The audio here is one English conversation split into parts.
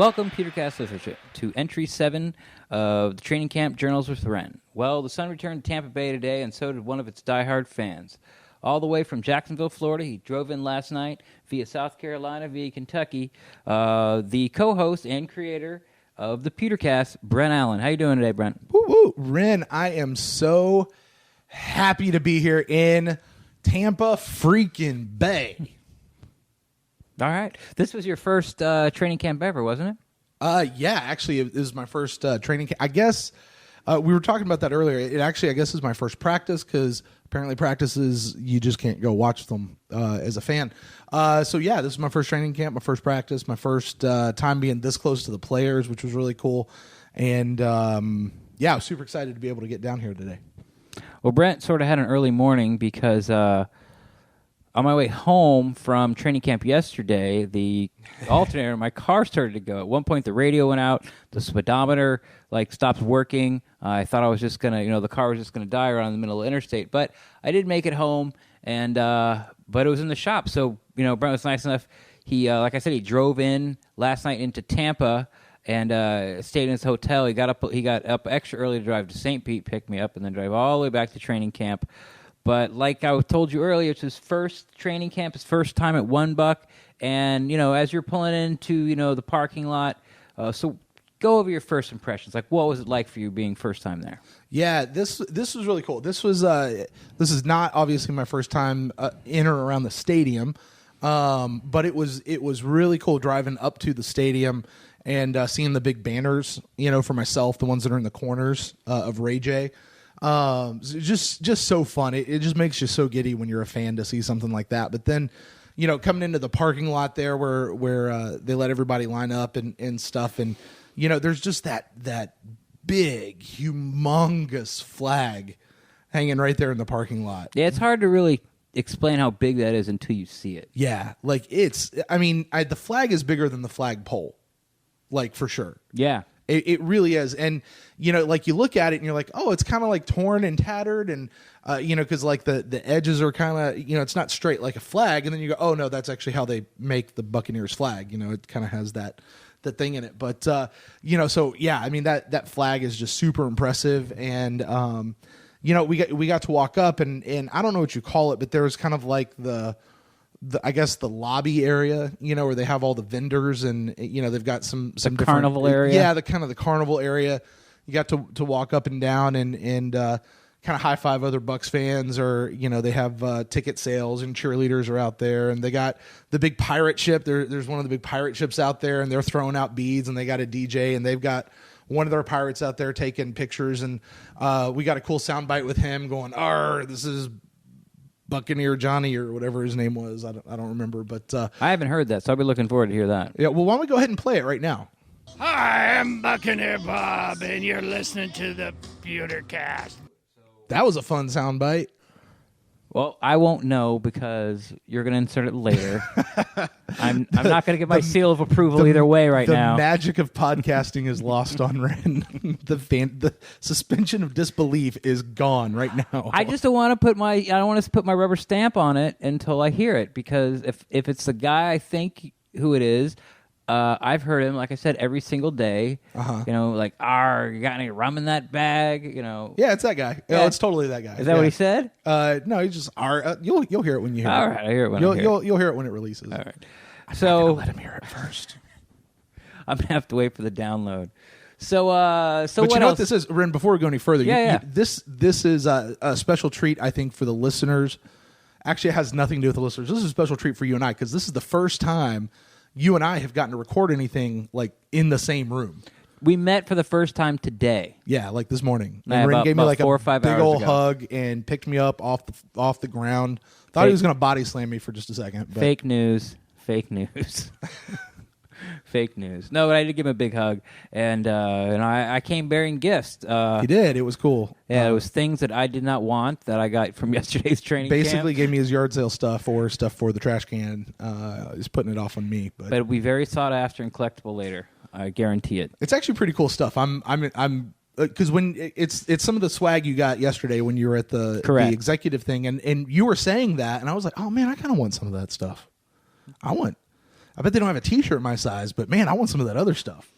Welcome, PewterCast listenership, to Entry 7 of the Training Camp Journals with Ren. Well, the Sun returned to Tampa Bay today, and so did one of its diehard fans. All the way from Jacksonville, Florida, he drove in last night via South Carolina, via Kentucky. The co-host and creator of the PewterCast, Brent Allen. How you doing today, Brent? Woo-woo. Ren, I am so happy to be here in Tampa freaking Bay. All right. This was your first training camp ever, wasn't it? Yeah, actually, it was my first training camp. I guess we were talking about that earlier. It actually, I guess, is my first practice because apparently practices, you just can't go watch them as a fan. So, yeah, this is my first training camp, my first practice, my first time being this close to the players, which was really cool. And, yeah, I was super excited to be able to get down here today. Well, Brent sort of had an early morning because on my way home from training camp yesterday, the alternator in my car started to go. At one point, the radio went out. The speedometer stopped working. I thought I was just going to, the car was just going to die around the middle of the interstate. But I did make it home, and but it was in the shop. So, Brent was nice enough. He, like I said, he drove in last night into Tampa and stayed in his hotel. He got up extra early to drive to St. Pete, pick me up, and then drive all the way back to training camp. But like I told you earlier, it's his first training camp, his first time at $1. And, as you're pulling into, the parking lot, so go over your first impressions. Like, what was it like for you being first time there? Yeah, this was really cool. This is not obviously my first time in or around the stadium, but it was really cool driving up to the stadium and seeing the big banners, for myself, the ones that are in the corners of Ray J. Just so fun. It just makes you so giddy when you're a fan to see something like that. But then, coming into the parking lot there where they let everybody line up and stuff, and there's just that big, humongous flag hanging right there in the parking lot. Yeah, it's hard to really explain how big that is until you see it. Yeah, the flag is bigger than the flagpole, for sure. Yeah. It really is. And, you look at it and you're like, oh, it's kind of torn and tattered. And, because the edges are kind of, it's not straight like a flag. And then you go, oh, no, that's actually how they make the Buccaneers flag. It kind of has that thing in it. But, so, yeah, that flag is just super impressive. And, we got to walk up and I don't know what you call it, but there was kind of I guess the lobby area, where they have all the vendors and, they've got some carnival area. Yeah, the carnival area. You got to walk up and down and kind of high five other Bucs fans, or, they have ticket sales and cheerleaders are out there, and they got the big pirate ship. There's one of the big pirate ships out there, and they're throwing out beads, and they got a DJ, and they've got one of their pirates out there taking pictures, and we got a cool soundbite with him going, "Arr, this is Buccaneer Johnny," or whatever his name was. I don't remember, but I haven't heard that, so I'll be looking forward to hear that. Yeah, well, why don't we go ahead and play it right now? Hi, I'm Buccaneer Bob, and you're listening to the PewterCast. That was a fun soundbite. Well, I won't know because you're going to insert it later. I'm not going to give my seal of approval either way now. The magic of podcasting is lost on Ren. The suspension of disbelief is gone right now. I just don't want to put my rubber stamp on it until I hear it, because if it's the guy I think who it is, I've heard him, like I said, every single day. Uh-huh. You got any rum in that bag? Yeah, it's that guy. Yeah. Oh, it's totally that guy. Is that what he said? No, he's just you'll hear it when you hear it. All right, I hear it when I hear it. You'll hear it when it releases. All right. I'm so not gonna let him hear it first. I'm gonna have to wait for the download. So but what you know else? what this is, Ren? Before we go any further, Yeah. This is a special treat, I think, for the listeners. Actually, it has nothing to do with the listeners. This is a special treat for you and I, because this is the first time you and I have gotten to record anything in the same room. We met for the first time today. Yeah, this morning. Yeah, And Ren gave me about 4 or 5 big hours old ago. hug and picked me up off the ground. Thought he was going to body slam me for just a second. But. Fake news. Fake news. Fake news. No, but I did give him a big hug, and I came bearing gifts. He did. It was cool. Yeah, it was things that I did not want that I got from yesterday's training Basically camp. gave me his yard sale stuff or stuff for the trash can. He's putting it off on me. But it'll be very sought after and collectible later. I guarantee it. It's actually pretty cool stuff. I'm because when it's some of the swag you got yesterday when you were at the executive thing, and you were saying that, and I was like, oh man, I kind of want some of that stuff. I bet they don't have a T-shirt my size, but man, I want some of that other stuff.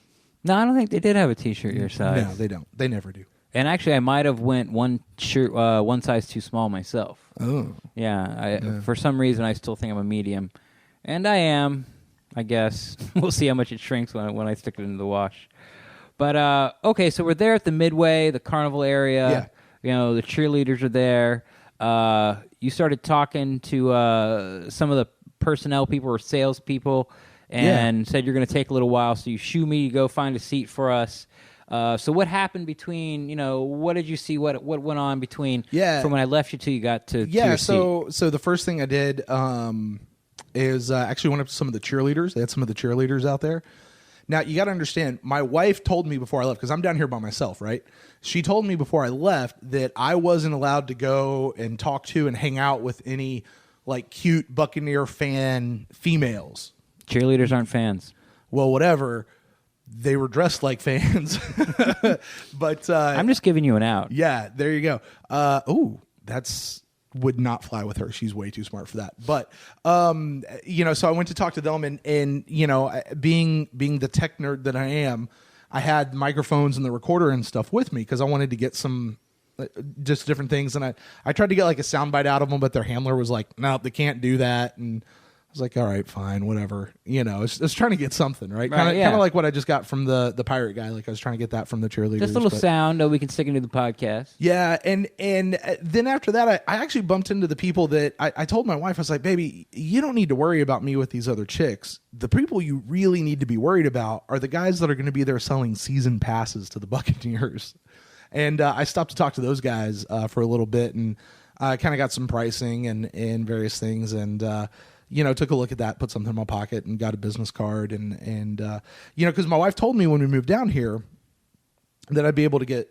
No, I don't think they did have a T-shirt your size. No, they don't. They never do. And actually, I might have went one size too small myself. Oh. Yeah. For some reason, I still think I'm a medium. And I am, I guess. We'll see how much it shrinks when I stick it into the wash. But, okay, so we're there at the Midway, the carnival area. Yeah. You know, the cheerleaders are there. You started talking to some of the personnel people or salespeople and said you're going to take a little while. So you shoo me to go find a seat for us. So what happened between, what did you see? What went on between from when I left you till you got to your so seat? So the first thing I did is actually went up to some of the cheerleaders. They had some of the cheerleaders out there. Now, you got to understand, my wife told me before I left, because I'm down here by myself, right? She told me before I left that I wasn't allowed to go and talk to and hang out with any, like, cute Buccaneer fan females. Cheerleaders aren't fans. Well, whatever. They were dressed like fans. But I'm just giving you an out. Yeah, there you go. That's would not fly with her. She's way too smart for that. But so I went to talk to them, and being the tech nerd that I am, I had microphones and the recorder and stuff with me because I wanted to get some just different things. And I tried to get like a soundbite out of them, but their handler was like, "No, they can't do that." And I was like, all right, fine, whatever. It's trying to get something, right? Kind of like what I just got from the pirate guy. Like I was trying to get that from the cheerleaders. Just a little sound that we can stick into the podcast. Yeah, and then after that, I actually bumped into the people that I told my wife, I was like, baby, you don't need to worry about me with these other chicks. The people you really need to be worried about are the guys that are going to be there selling season passes to the Buccaneers. And I stopped to talk to those guys for a little bit, and I kind of got some pricing and various things, and took a look at that, put something in my pocket, and got a business card, and because my wife told me when we moved down here that I'd be able to get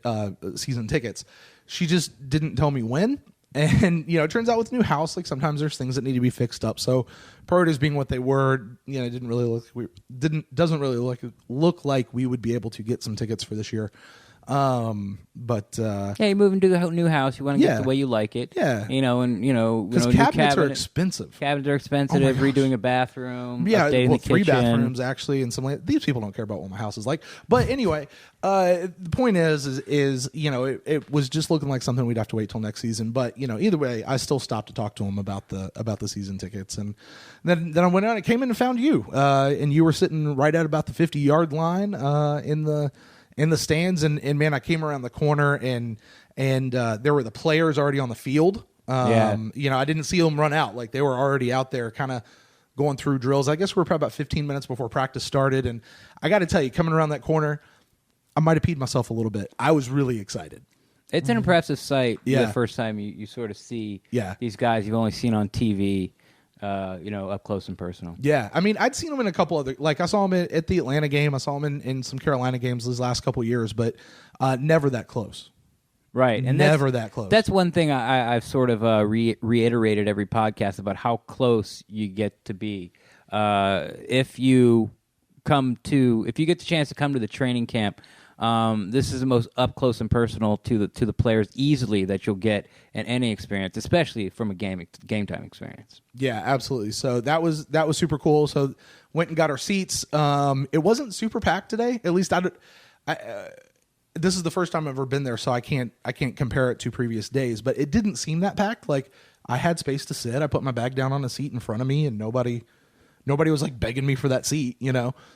season tickets. She just didn't tell me when, and it turns out with a new house, like sometimes there's things that need to be fixed up. So priorities being what they were, doesn't really look like we would be able to get some tickets for this year. You're moving to the new house. You want to get the way you like it. Yeah. Because cabinets are expensive. Cabinets are expensive. Redoing a bathroom. Yeah, updating the 3 kitchen. bathrooms actually, and these people don't care about what my house is like. But anyway, the point is it was just looking like something we'd have to wait till next season. But either way, I still stopped to talk to them about the season tickets, and then I went out and came in and found you, and you were sitting right at about the 50-yard line in the stands, and man, I came around the corner and there were the players already on the field. I didn't see them run out. Like they were already out there kind of going through drills. I guess we were probably about 15 minutes before practice started. And I got to tell you, coming around that corner, I might have peed myself a little bit. I was really excited. It's an impressive sight. Yeah. The first time you sort of see these guys you've only seen on TV. Up close and personal. Yeah, I mean, I'd seen them in a couple other, like I saw them at the Atlanta game. I saw them in some Carolina games these last couple of years, but never that close. Right, and never that close. That's one thing I've sort of reiterated every podcast about how close you get to be. If you get the chance to come to the training camp. This is the most up close and personal to the players easily that you'll get in any experience, especially from a game time experience. Yeah, absolutely. So that was super cool. So went and got our seats. It wasn't super packed today. At least this is the first time I've ever been there, so I can't compare it to previous days. But it didn't seem that packed. Like I had space to sit. I put my bag down on a seat in front of me, and nobody was like begging me for that seat,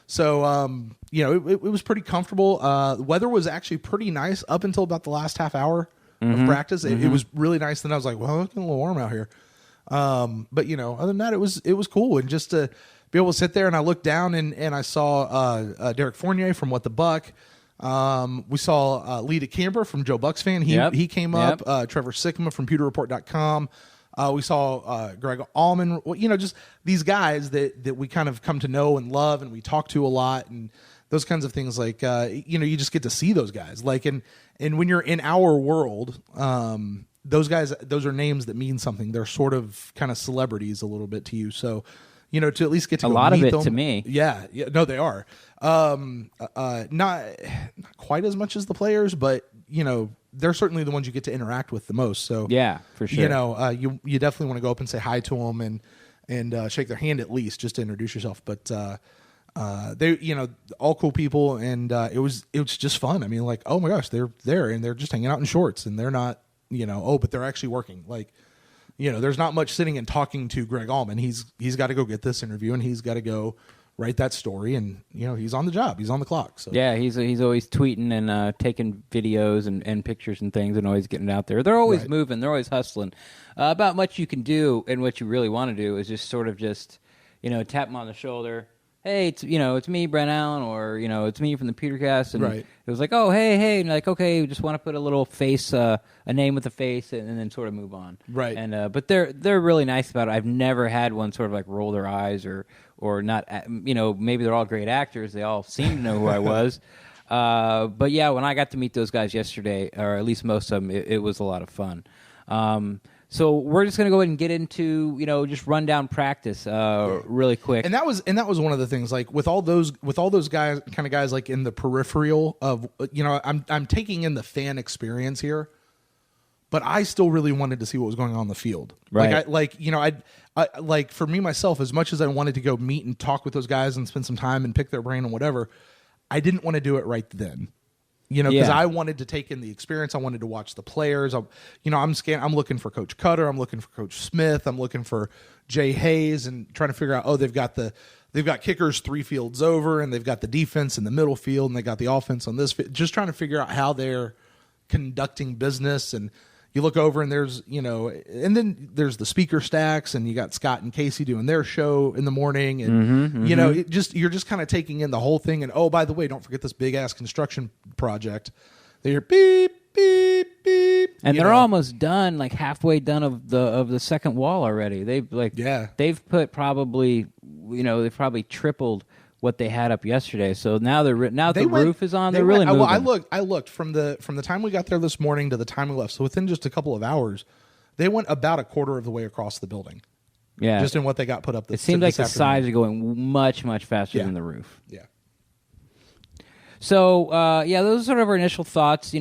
So, it was pretty comfortable. The weather was actually pretty nice up until about the last half hour of practice. It was really nice. Then I was like, well, it's getting a little warm out here. But other than that, it was cool. And just to be able to sit there, and I looked down and I saw Derek Fournier from What the Buck. We saw Lee DeCamber from Joe Bucks Fan. He came up. Trevor Sickema from PewterReport.com. We saw Greg Allman, just these guys that we kind of come to know and love, and we talk to a lot, and those kinds of things. Like, you just get to see those guys. Like, and when you're in our world, those guys, those are names that mean something. They're sort of kind of celebrities a little bit to you. So, to at least get to a go lot meet of it them. to me. Yeah, no, they are. Not quite as much as the players, but they're certainly the ones you get to interact with the most. So yeah, for sure. You definitely want to go up and say hi to them and shake their hand at least just to introduce yourself. But they, all cool people, and it was just fun. I mean, like, oh my gosh, they're there and they're just hanging out in shorts, and they're not, but they're actually working. Like, there's not much sitting and talking to Greg Allman. He's got to go get this interview, and he's got to go write that story, and he's on the job, he's on the clock. So yeah, he's always tweeting and taking videos and pictures and things, and always getting out there. They're always moving, they're always hustling. About much you can do, and what you really want to do is just sort of just tap them on the shoulder. Hey, it's me, Brent Allen, or it's me from the PewterCast, and it was like, oh, hey, and like, okay, we just want to put a little face, a name with a face, and then sort of move on, right? And but they're really nice about it. I've never had one sort of like roll their eyes or not, maybe they're all great actors. They all seem to know who I was, but yeah, when I got to meet those guys yesterday, or at least most of them, it was a lot of fun. So we're just going to go ahead and get into, just run down practice really quick. And that was one of the things, like with all those guys, kind of guys like in the peripheral of, I'm taking in the fan experience here, but I still really wanted to see what was going on in the field. Right. I like for me myself, as much as I wanted to go meet and talk with those guys and spend some time and pick their brain and whatever, I didn't want to do it right then. Because I wanted to take in the experience. I wanted to watch the players. I'm looking for Coach Cutter. I'm looking for Coach Smith. I'm looking for Jay Hayes, and trying to figure out. They've got kickers 3 fields over, and they've got the defense in the middle field, and they got the offense on this. Just trying to figure out how they're conducting business. And you look over, and there's and then there's the speaker stacks, and you got Scott and Casey doing their show in the morning, and you're just kind of taking in the whole thing. And oh, by the way, don't forget this big ass construction project. They hear beep beep beep, and they're almost done, like halfway done of the second wall already. They've put probably they've probably tripled what they had up yesterday. So now the roof is on. They're really moving. Well, I looked from the time we got there this morning to the time we left. So within just a couple of hours, they went about a quarter of the way across the building. Yeah, just in what they got put up. It seems like the sides are going much faster than the roof. Yeah. So those are sort of our initial thoughts.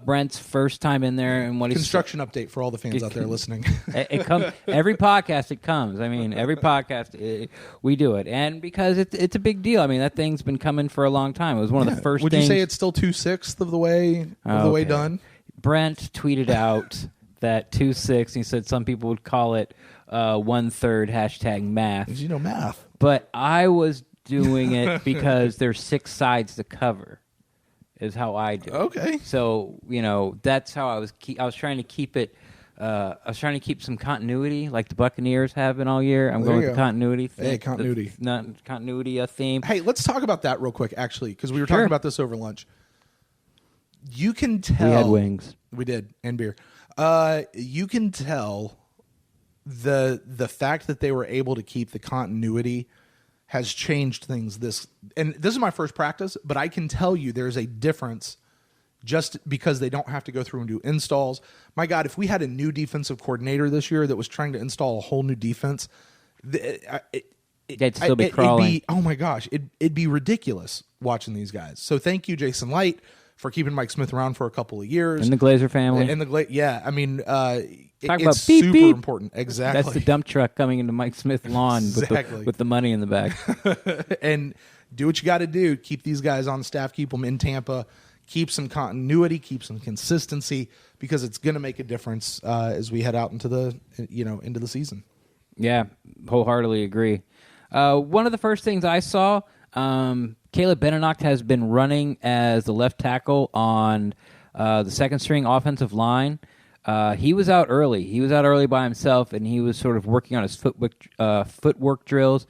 Brent's first time in there, and what construction update for all the fans out there listening. It comes every podcast. It comes. I mean, every podcast we do it, and because it's a big deal. I mean, that thing's been coming for a long time. It was one of the first. Would things... you say it's still 2/6 of the way done? Brent tweeted out that 2/6. He said some people would call it 1/3 #math. Math. But I was doing it because there's 6 sides to cover, is how I do it. Okay. So that's how I was. I was trying to keep it. I was trying to keep some continuity, like the Buccaneers have been all year. I'm going with the continuity thing. Hey, continuity. Continuity theme. Hey, let's talk about that real quick, actually, because we were talking about this over lunch. You can tell. We had wings. We did, and beer. You can tell the fact that they were able to keep the continuity has changed things. And this is my first practice, but I can tell you there's a difference just because they don't have to go through and do installs. My God, if we had a new defensive coordinator this year that was trying to install a whole new defense, they'd still be crawling. Oh my gosh, it'd be ridiculous watching these guys. So thank you, Jason Light, for keeping Mike Smith around for a couple of years. And the Glazer family. I mean, Talk it's about beep, super beep. important. Exactly. That's the dump truck coming into Mike Smith's lawn with the money in the back. And do what you got to do. Keep these guys on staff. Keep them in Tampa. Keep some continuity. Keep some consistency, because it's going to make a difference as we head out into the into the season. Yeah, wholeheartedly agree. One of the first things I saw, Caleb Benenocht has been running as the left tackle on the second string offensive line. He was out early. He was out early by himself, and he was sort of working on his footwork drills,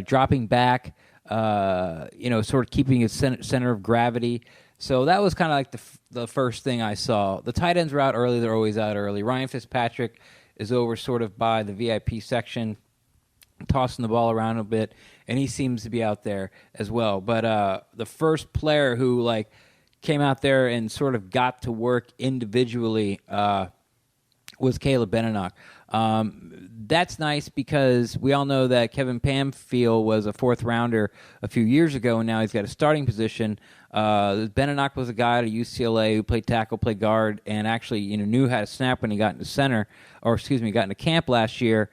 dropping back, sort of keeping his center of gravity. So that was kind of like the first thing I saw. The tight ends were out early. They're always out early. Ryan Fitzpatrick is over sort of by the VIP section, tossing the ball around a bit, and he seems to be out there as well. But the first player who came out there and sort of got to work individually was Caleb Benenocht. That's nice because we all know that Kevin Pamphile was a 4th rounder a few years ago, and now he's got a starting position. Benenocht was a guy at UCLA who played tackle, played guard, and actually knew how to snap when he got into got into camp last year.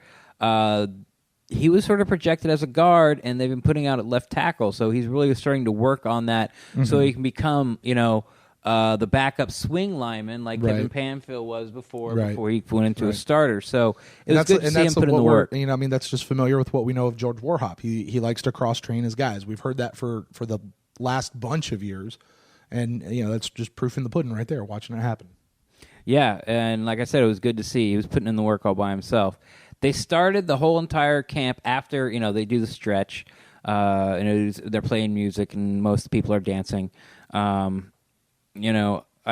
he was sort of projected as a guard, and they've been putting out at left tackle. So he's really starting to work on that, so he can become, the backup swing lineman like Kevin Panfill was before he went into a starter. So it was good to see him put in the work. That's just familiar with what we know of George Warhop. He likes to cross train his guys. We've heard that for the last bunch of years, and that's just proof in the pudding right there. Watching it happen. Yeah, and like I said, it was good to see. He was putting in the work all by himself. They started the whole entire camp after, they do the stretch. They're playing music, and most people are dancing. I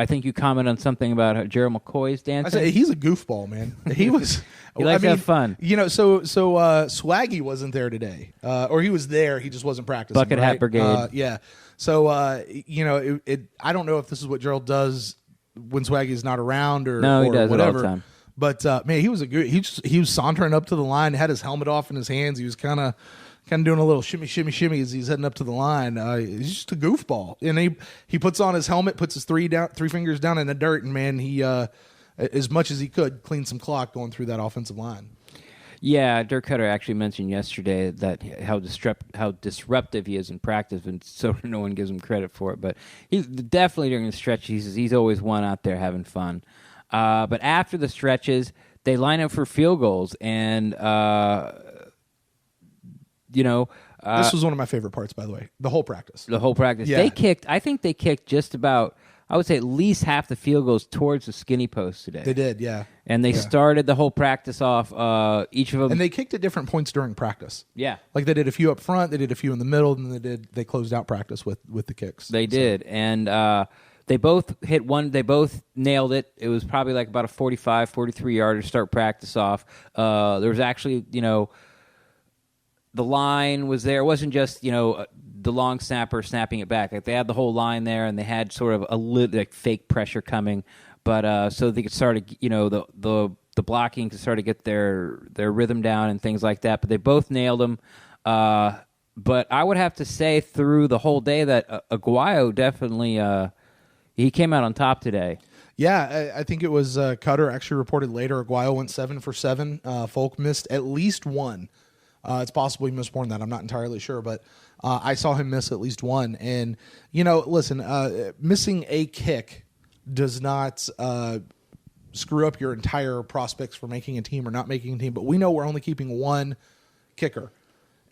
think you comment on something about how Gerald McCoy's dancing. I say he's a goofball, man. He was. He likes to have fun. So Swaggy wasn't there today, or he was there. He just wasn't practicing. Bucket Hat Brigade. Yeah. So I don't know if this is what Gerald does when Swaggy's not around, or no, he does whatever. it all the time. But man, he was he was sauntering up to the line, had his helmet off in his hands. He was kind of doing a little shimmy as he's heading up to the line. He's just a goofball, and he puts on his helmet, puts his three fingers down in the dirt, and man, he as much as he could cleaned some clock going through that offensive line. Yeah, Dirk Cutter actually mentioned yesterday that how disruptive he is in practice, and so no one gives him credit for it. But he's definitely during the stretch. He's always one out there having fun. But after the stretches, they line up for field goals, and this was one of my favorite parts, by the way. The whole practice. Yeah. I think they kicked just about, I would say, at least half the field goals towards the skinny post today. They did, yeah. And they started the whole practice off, each of them. And they kicked at different points during practice. Yeah. Like they did a few up front, they did a few in the middle, and they closed out practice with the kicks. They did. And they both hit one. They both nailed it. It was probably like about a 45, 43-yarder to start practice off. There was actually, the line was there. It wasn't just, the long snapper snapping it back. Like they had the whole line there, and they had sort of a fake pressure coming. But so they could start to, the blocking to start to get their rhythm down and things like that. But they both nailed them. But I would have to say through the whole day that Aguayo definitely he came out on top today. Yeah, I think it was Cutter actually reported later. Aguayo went 7 for 7. Folk missed at least one. It's possible he missed more than that. I'm not entirely sure, but I saw him miss at least one. And, listen, missing a kick does not screw up your entire prospects for making a team or not making a team. But we know we're only keeping one kicker.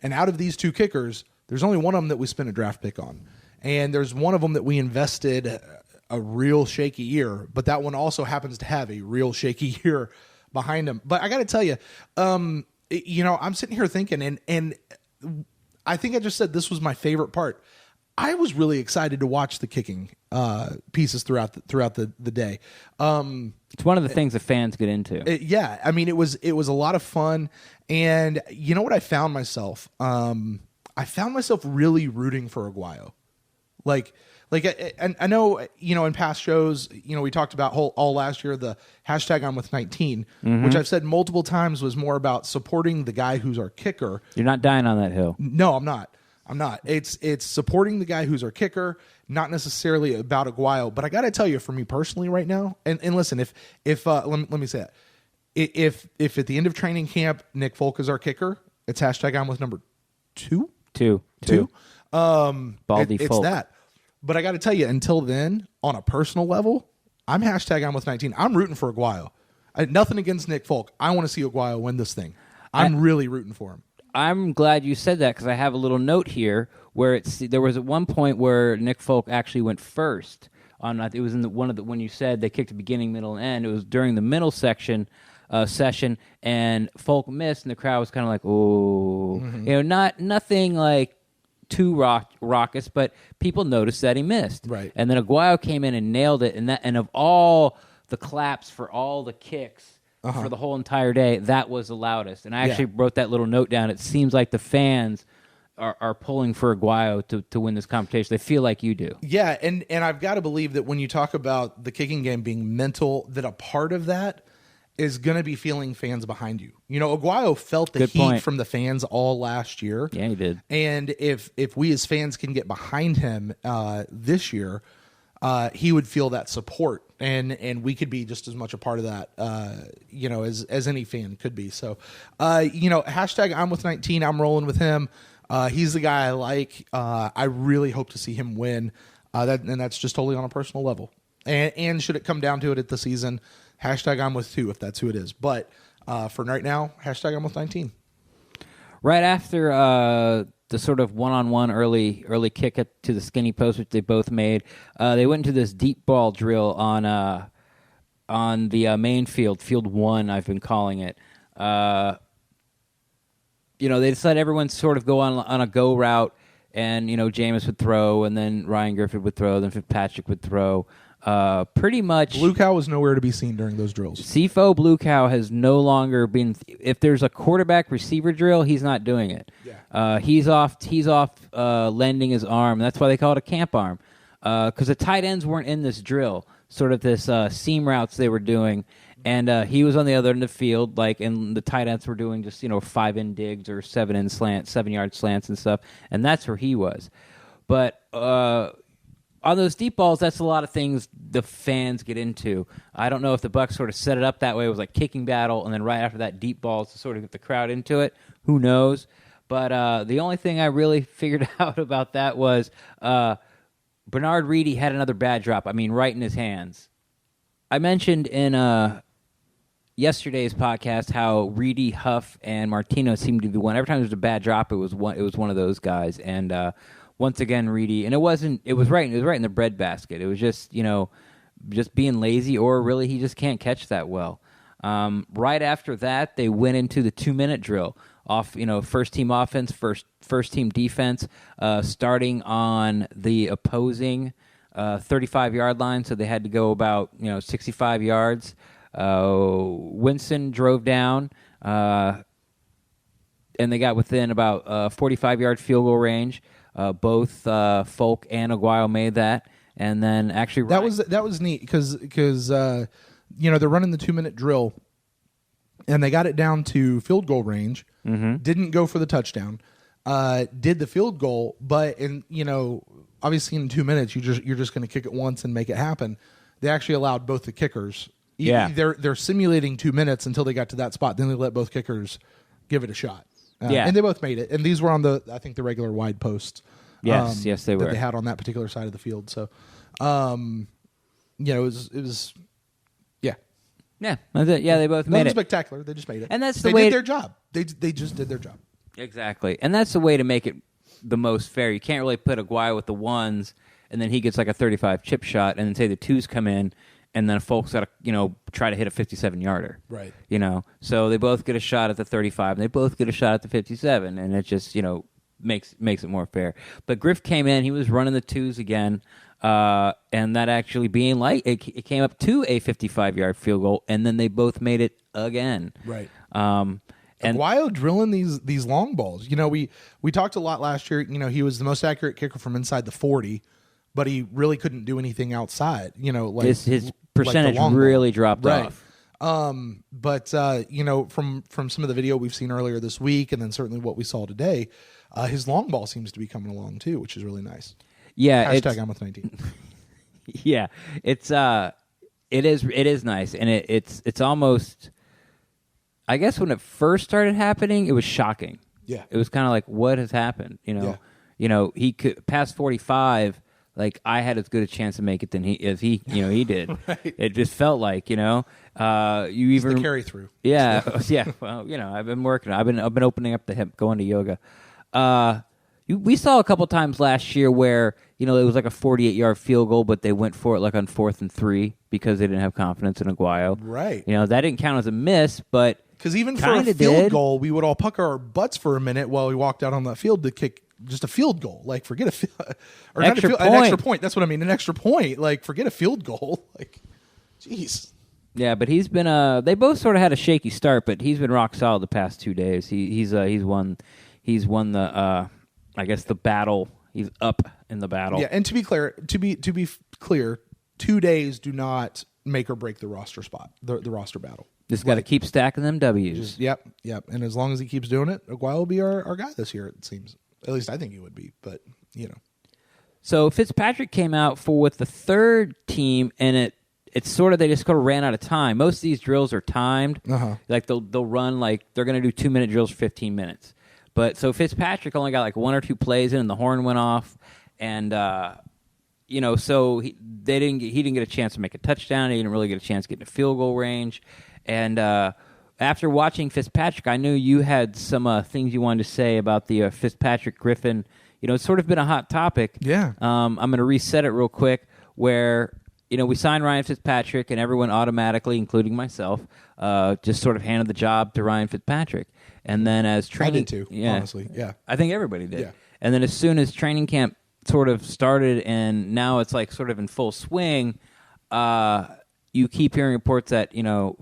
And out of these two kickers, there's only one of them that we spent a draft pick on. And there's one of them that we invested a real shaky year, but that one also happens to have a real shaky year behind him. But I got to tell you, I'm sitting here thinking, and I think I just said this was my favorite part. I was really excited to watch the kicking pieces throughout the day. It's one of the things the fans get into. It was a lot of fun, and you know what I found myself? I found myself really rooting for Aguayo. I know, in past shows, we talked about all last year, the hashtag I'm with 19, which I've said multiple times was more about supporting the guy who's our kicker. You're not dying on that hill. No, I'm not. It's supporting the guy who's our kicker, not necessarily about Aguayo. But I got to tell you, for me personally right now, and listen, if let me say that. If at the end of training camp, Nick Folk is our kicker, it's hashtag I'm with number 2. Two. Baldy Folk. It's that. But I got to tell you, until then, on a personal level, I'm hashtag I'm with 19. I'm rooting for Aguayo. Nothing against Nick Folk. I want to see Aguayo win this thing. I'm really rooting for him. I'm glad you said that because I have a little note here where there was at one point where Nick Folk actually went first. It was in when you said they kicked the beginning, middle, and end. It was during the middle session, and Folk missed, and the crowd was kind of like, "Oh, nothing like too raucous," but people noticed that he missed. Right. And then Aguayo came in and nailed it, and of all the claps for all the kicks for the whole entire day, that was the loudest. And I actually wrote that little note down. It seems like the fans are pulling for Aguayo to win this competition. They feel like you do. Yeah, and I've got to believe that when you talk about the kicking game being mental, that a part of that is going to be feeling fans behind you. Aguayo felt the heat from the fans all last year. Yeah, he did. And if we as fans can get behind him this year, he would feel that support, and we could be just as much a part of that, as any fan could be. So, hashtag I'm with 19. I'm rolling with him. He's the guy I like. I really hope to see him win. And that's just totally on a personal level. And should it come down to it at the season, hashtag I'm with 2 if that's who it is. But for right now, hashtag I'm with 19. Right after the sort of one-on-one early kick to the skinny post, which they both made, they went into this deep ball drill on the main field 1, I've been calling it. They just let everyone sort of go on a go route, and Jameis would throw, and then Ryan Griffith would throw, then Fitzpatrick would throw. Pretty much, Blue Cow was nowhere to be seen during those drills. CFO Blue Cow has no longer been. If there's a quarterback receiver drill, he's not doing it. Yeah. He's off lending his arm. That's why they call it a camp arm, because the tight ends weren't in this drill. Sort of this seam routes they were doing, and he was on the other end of the field, and the tight ends were doing just 5-in digs or 7-in slants, 7-yard slants and stuff, and that's where he was. But on those deep balls, that's a lot of things the fans get into. I don't know if the Bucs sort of set it up that way. It was like kicking battle, and then right after that, deep balls to sort of get the crowd into it. Who knows? But the only thing I really figured out about that was Bernard Reedy had another bad drop. I mean, right in his hands. I mentioned in yesterday's podcast how Reedy, Huff, and Martino seemed to be one. Every time there was a bad drop, it was one of those guys. And once again, Reedy, and it was right in the breadbasket. It was just just being lazy, or really he just can't catch that well. Right after that, they went into the 2-minute drill off, first team offense, first team defense, starting on the opposing 35-yard line. So they had to go about 65 yards. Winston drove down, and they got within about 45-yard field goal range. Both Folk and Aguayo made that, and then actually that was neat because they're running the 2-minute drill, and they got it down to field goal range. Mm-hmm. Didn't go for the touchdown. Did the field goal, but obviously in 2 minutes you're just going to kick it once and make it happen. They actually allowed both the kickers. Yeah, they're simulating 2 minutes until they got to that spot. Then they let both kickers give it a shot. And they both made it. And these were on the regular wide posts. Yes, they were. That they had on that particular side of the field. So, it was. Yeah, that's it. Yeah, they both made it. Spectacular. They just made it. And that's they did their job. They just did their job. Exactly. And that's the way to make it the most fair. You can't really put Aguayo with the 1s, and then he gets like a 35 chip shot, and then say the 2s come in, and then folks got to, try to hit a 57-yarder. Right. So they both get a shot at the 35, and they both get a shot at the 57, and it just, makes it more fair. But Griff came in, he was running the 2s again, and that actually being it came up to a 55-yard field goal, and then they both made it again. Right. And Aguayo drilling these long balls. We talked a lot last year. He was the most accurate kicker from inside the 40, but he really couldn't do anything outside. His percentage really dropped off. But from some of the video we've seen earlier this week, and then certainly what we saw today, his long ball seems to be coming along too, which is really nice. Yeah, hashtag I'm with 19. Yeah, it is nice, and it's almost. I guess when it first started happening, it was shocking. Yeah, it was kind of like, what has happened? He could past 45. Like, I had as good a chance to make it than he did. Right. It just felt like, you even the carry through. Yeah, yeah. Well, I've been working. I've been opening up the hip, going to yoga. We saw a couple times last year where it was like a 48-yard field goal, but they went for it like on 4th and 3 because they didn't have confidence in Aguayo. Right. That didn't count as a miss, but because even for a field goal, we would all pucker our butts for a minute while we walked out on the field to kick. Just a field goal, like forget an extra point. That's what I mean. An extra point, like forget a field goal. Like, jeez. Yeah, but he's been. They both sort of had a shaky start, but he's been rock solid the past 2 days. He's won the. I guess the battle. He's up in the battle. Yeah, and to be clear, 2 days do not make or break the roster spot, the roster battle. Just got to keep stacking them W's. Yep. And as long as he keeps doing it, Aguayo will be our guy this year. It seems. At least I think he would be, but. So Fitzpatrick came out with the third team, and it's sort of they just sort of ran out of time. Most of these drills are timed. Like they'll run they're going to do 2-minute drills for 15 minutes. But so Fitzpatrick only got like 1 or 2 plays in, and the horn went off, and so he didn't get a chance to make a touchdown. He didn't really get a chance to get in a field goal range, and after watching Fitzpatrick, I knew you had some things you wanted to say about the Fitzpatrick Griffin. It's sort of been a hot topic. Yeah. I'm going to reset it real quick where, we signed Ryan Fitzpatrick and everyone automatically, including myself, just sort of handed the job to Ryan Fitzpatrick. And then as training... I did too, honestly. Yeah. I think everybody did. Yeah. And then as soon as training camp sort of started and now it's like sort of in full swing, you keep hearing reports that,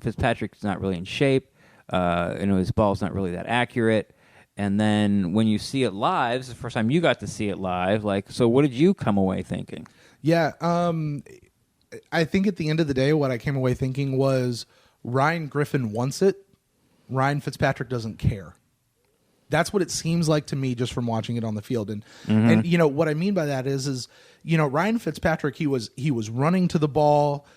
Fitzpatrick's not really in shape. His ball's not really that accurate. And then when you see it live, it's the first time you got to see it live. So what did you come away thinking? Yeah, I think at the end of the day, what I came away thinking was Ryan Griffin wants it. Ryan Fitzpatrick doesn't care. That's what it seems like to me just from watching it on the field. And what I mean by that is Ryan Fitzpatrick, he was running to the ball.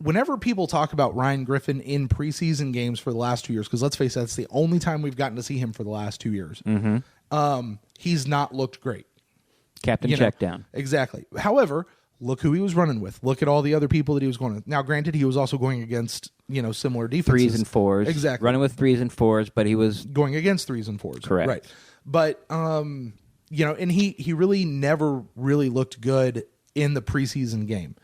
Whenever people talk about Ryan Griffin in preseason games for the last 2 years, because let's face it, that's the only time we've gotten to see him for the last 2 years. He's not looked great. Captain check down. Exactly. However, look who he was running with. Look at all the other people that he was going with. Now, granted, he was also going against, similar defenses. 3s and 4s. Exactly. Running with 3s and 4s, but he was... going against 3s and 4s. Correct. Right. But, and he really never really looked good in the preseason game.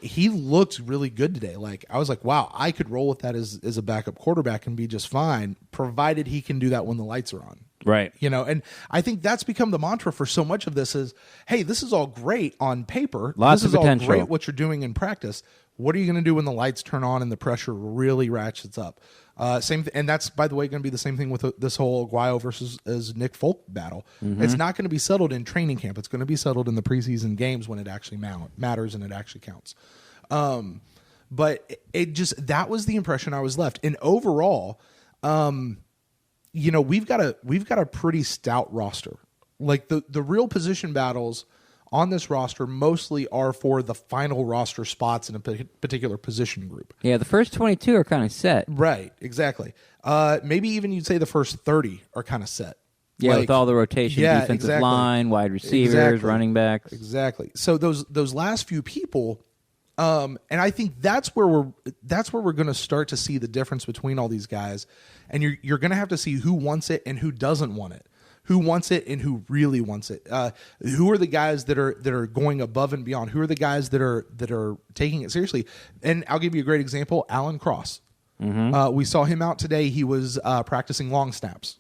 He looked really good today. I was like, wow, I could roll with that as a backup quarterback and be just fine, provided he can do that when the lights are on. Right. And I think that's become the mantra for so much of this is, hey, this is all great on paper. Lots this of is potential. all great what you're doing in practice. What are you going to do when the lights turn on and the pressure really ratchets up? And that's, by the way, going to be the same thing with this whole Aguayo versus Nick Folk battle. It's not going to be settled in training camp. It's going to be settled in the preseason games when it actually matters and it actually counts. But that was the impression I was left. And overall, we've got a pretty stout roster. The real position battles on this roster mostly are for the final roster spots in a particular position group. Yeah, the first 22 are kind of set. Right, exactly. Maybe even you'd say the first 30 are kind of set. Yeah, with all the rotation, defensive line, wide receivers, running backs. Exactly. So those last few people, and I think that's where we're going to start to see the difference between all these guys, and you're going to have to see who wants it and who doesn't want it. Who wants it and who really wants it? Who are the guys that are going above and beyond? Who are the guys that are taking it seriously? And I'll give you a great example: Alan Cross. We saw him out today. He was practicing long snaps.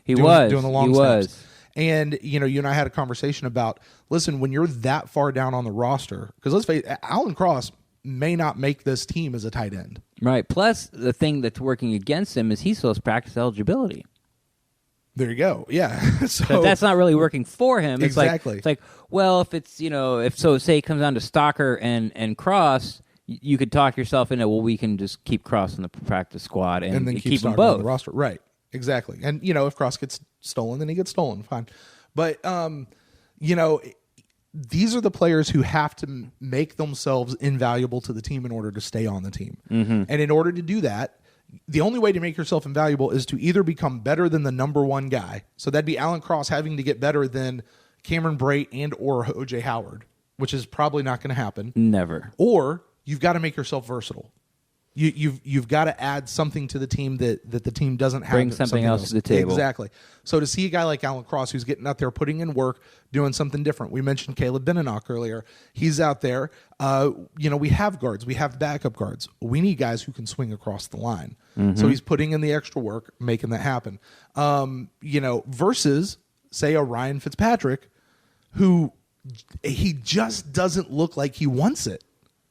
Doing the long snaps. And you and I had a conversation about, listen, when you're that far down on the roster, because let's face it, Alan Cross may not make this team as a tight end. Right. Plus, the thing that's working against him is he still has practice eligibility. There you go. Yeah. So that's not really working for him. It's exactly. It's like, well, if it's, say it comes down to Stalker and Cross, you could talk yourself into, well, we can just keep Cross in the practice squad and then keep them both both on the roster. Right. Exactly. And, if Cross gets stolen, then he gets stolen. Fine. But, these are the players who have to make themselves invaluable to the team in order to stay on the team. And in order to do that, the only way to make yourself invaluable is to either become better than the number one guy. So that'd be Alan Cross having to get better than Cameron Brate and or O.J. Howard, which is probably not going to happen. Never. Or you've got to make yourself versatile. You've got to add something to the team that the team doesn't have. Bring something else to the table. Exactly. So to see a guy like Alan Cross who's getting out there, putting in work, doing something different. We mentioned Caleb Benenoch earlier. He's out there. We have guards. We have backup guards. We need guys who can swing across the line. So he's putting in the extra work, making that happen. Versus, say, a Ryan Fitzpatrick, who he just doesn't look like he wants it.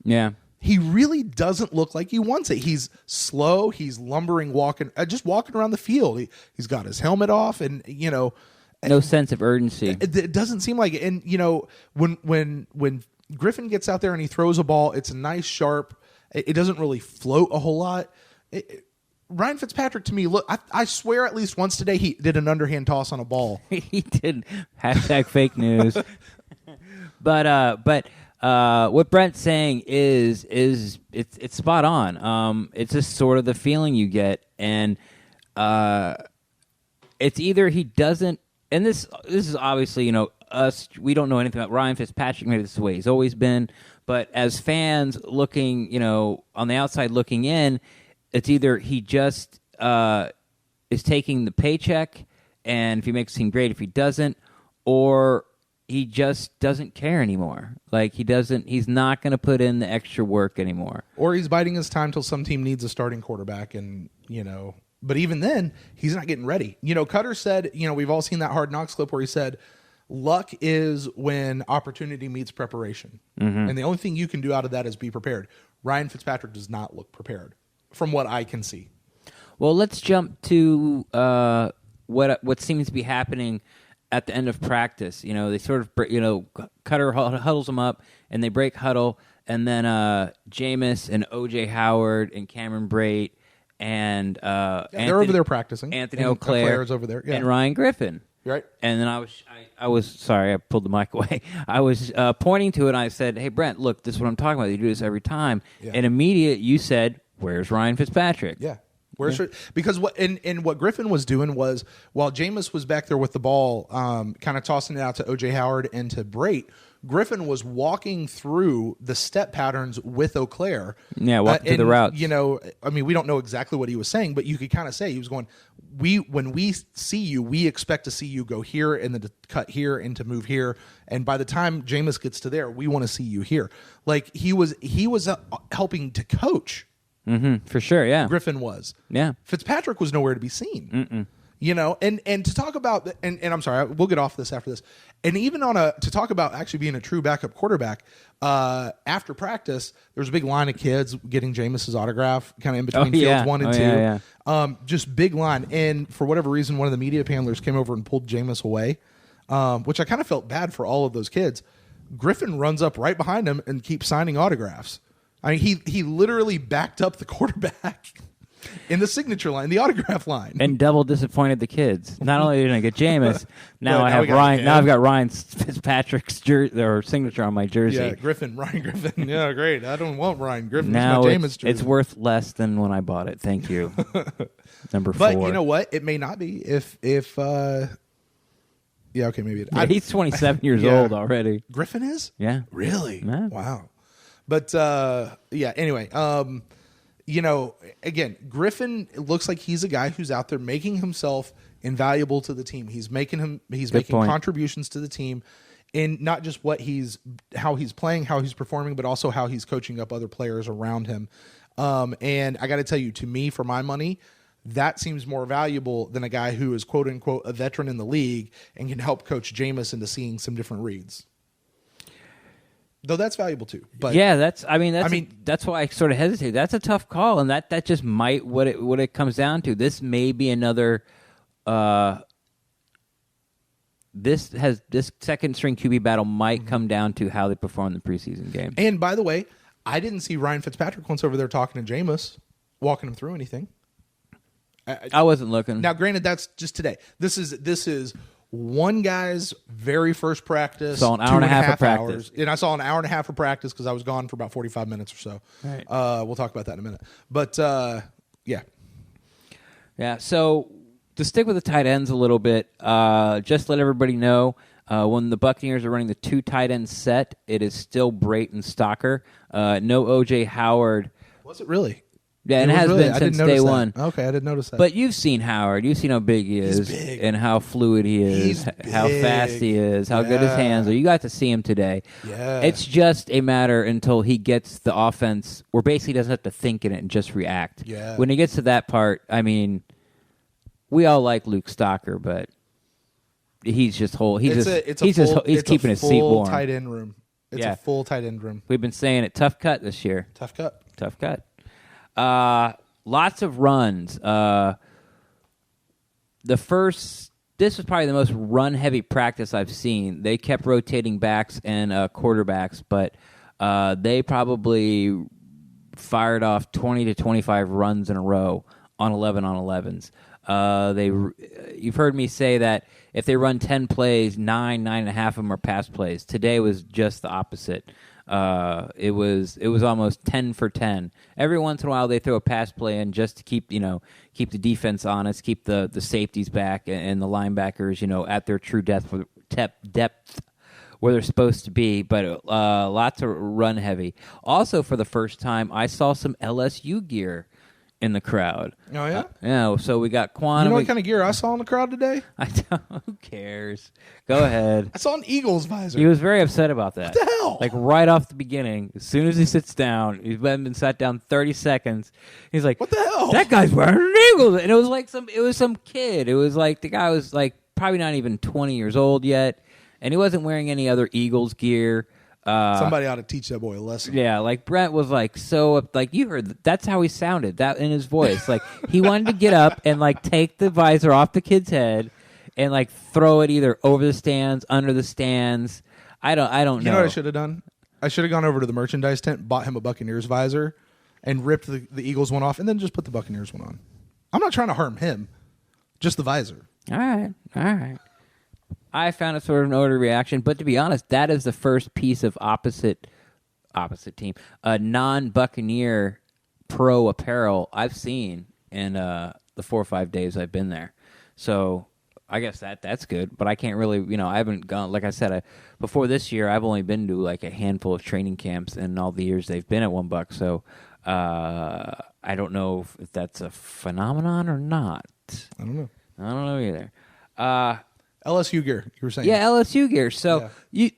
Yeah. He really doesn't look like he wants it. He's slow. He's lumbering, just walking around the field. He's got his helmet off, and no sense of urgency. It doesn't seem like it. And when Griffin gets out there and he throws a ball, it's nice, sharp. It doesn't really float a whole lot. Ryan Fitzpatrick, to me, look, I swear at least once today he did an underhand toss on a ball. He did. Hashtag fake news. But what Brent's saying is it's spot on. It's just sort of the feeling you get, and it's either he doesn't, and this is obviously, us, we don't know anything about Ryan Fitzpatrick. Maybe this is the way he's always been, but as fans looking, on the outside looking in, it's either he just is taking the paycheck, and if he makes it seem great, if he doesn't, or he just doesn't care anymore. Like he's not going to put in the extra work anymore. Or he's biding his time till some team needs a starting quarterback, and but even then, he's not getting ready. Cutter said, we've all seen that Hard Knocks clip where he said, luck is when opportunity meets preparation. Mm-hmm. And the only thing you can do out of that is be prepared. Ryan Fitzpatrick does not look prepared from what I can see. Well, let's jump to what seems to be happening at the end of practice. They sort of, Cutter huddles them up, and they break huddle, and then Jameis and O.J. Howard and Cameron Brate and they're over there practicing. Anthony O'Clair is over there, and Ryan Griffin. Right. And then I was sorry, I pulled the mic away. I was pointing to it, and I said, "Hey, Brent, look, this is what I'm talking about. You do this every time." Yeah. And immediate, you said, "Where's Ryan Fitzpatrick?" Yeah. Because what Griffin was doing was, while Jameis was back there with the ball, kind of tossing it out to O.J. Howard and to Brate, Griffin was walking through the step patterns with O'Clair. Yeah, walking through the routes. We don't know exactly what he was saying, but you could kind of say he was going, when we see you, we expect to see you go here and then to cut here and to move here. And by the time Jameis gets to there, we want to see you here. Like he was helping to coach. Mm-hmm, for sure, yeah. Griffin was. Yeah. Fitzpatrick was nowhere to be seen. And to talk about, and I'm sorry, we'll get off this after this. And even to talk about actually being a true backup quarterback, after practice, there was a big line of kids getting Jameis's autograph, kind of in between fields 1 and 2. Just big line. And for whatever reason, one of the media panelers came over and pulled Jameis away, which I kind of felt bad for all of those kids. Griffin runs up right behind him and keeps signing autographs. I mean, he literally backed up the quarterback in the signature line, the autograph line, and double disappointed the kids. Not only did I get Jameis, now I have Ryan. Now I've got Ryan Fitzpatrick's signature on my jersey. Yeah, Ryan Griffin. Yeah, great. I don't want Ryan Griffin. Now my Jameis jersey. It's worth less than when I bought it. Thank you. Number 4. But you know what? It may not be if. Yeah. Okay. Maybe it. He's 27 years old already. Griffin is. Yeah. Really? Yeah. Wow. But anyway, again, Griffin looks like he's a guy who's out there making himself invaluable to the team. He's making contributions to the team in not just how he's playing, how he's performing, but also how he's coaching up other players around him. And I got to tell you, to me, for my money, that seems more valuable than a guy who is quote unquote a veteran in the league and can help coach Jameis into seeing some different reads. Though that's valuable too. But yeah, that's why I sort of hesitate. That's a tough call, and that just might what it comes down to. This may be another. This second string QB battle might come down to how they perform the preseason game. And by the way, I didn't see Ryan Fitzpatrick once over there talking to Jameis, walking him through anything. I wasn't looking. Now, granted, that's just today. This is one guy's very first practice. Saw an hour and a half of practice. And I saw an hour and a half of practice because I was gone for about 45 minutes or so. Right. We'll talk about that in a minute. But, yeah. Yeah, so to stick with the tight ends a little bit, just let everybody know, when the Buccaneers are running the 2 tight end set, it is still Brate and Stalker. No O.J. Howard. Was it really? Yeah, and it has been since day one. Okay, I didn't notice that. But you've seen Howard. You've seen how big he is. He's big. And how fluid he is. How fast he is. How good his hands are. You got to see him today. Yeah. It's just a matter until he gets the offense where basically he doesn't have to think in it and just react. Yeah. When he gets to that part, I mean, we all like Luke Stalker, but he's just whole. He's keeping his seat warm. Tight end room. It's a full tight end room. We've been saying it. Tough cut this year. Tough cut. Lots of runs. This was probably the most run-heavy practice I've seen. They kept rotating backs and quarterbacks, but they probably fired off 20 to 25 runs in a row on 11 on 11s. You've heard me say that if they run 10 plays, 9.5 of them are pass plays. Today was just the opposite. It was almost 10 for 10. Every once in a while they throw a pass play in just to keep the defense honest, keep the safeties back and the linebackers at their true depth where they're supposed to be. But lots of run heavy. Also, for the first time, I saw some LSU gear in the crowd. Oh, yeah? Yeah, so we got Quan. You know what kind of gear I saw in the crowd today? Who cares? Go ahead. I saw an Eagles visor. He was very upset about that. What the hell? Like right off the beginning, as soon as he sits down, he's been sat down 30 seconds. He's like, "What the hell? That guy's wearing an Eagles." And it was some kid. It was like the guy was like probably not even 20 years old yet, and he wasn't wearing any other Eagles gear. Somebody ought to teach that boy a lesson. Yeah, like Brent was like you heard that's how he sounded, that in his voice. Like he wanted to get up and like take the visor off the kid's head and like throw it either over the stands, under the stands. I don't know. You know what I should have done? I should have gone over to the merchandise tent, bought him a Buccaneers visor, and ripped the Eagles one off, and then just put the Buccaneers one on. I'm not trying to harm him, just the visor. All right. I found it sort of an order reaction, but to be honest, that is the first piece of opposite team, non-Buccaneer pro apparel I've seen in the 4 or 5 days I've been there. So I guess that's good, but I can't really, I haven't gone, like I said, before this year, I've only been to like a handful of training camps in all the years they've been at $1. So I don't know if that's a phenomenon or not. I don't know either. LSU gear, you were saying? Yeah, LSU gear. So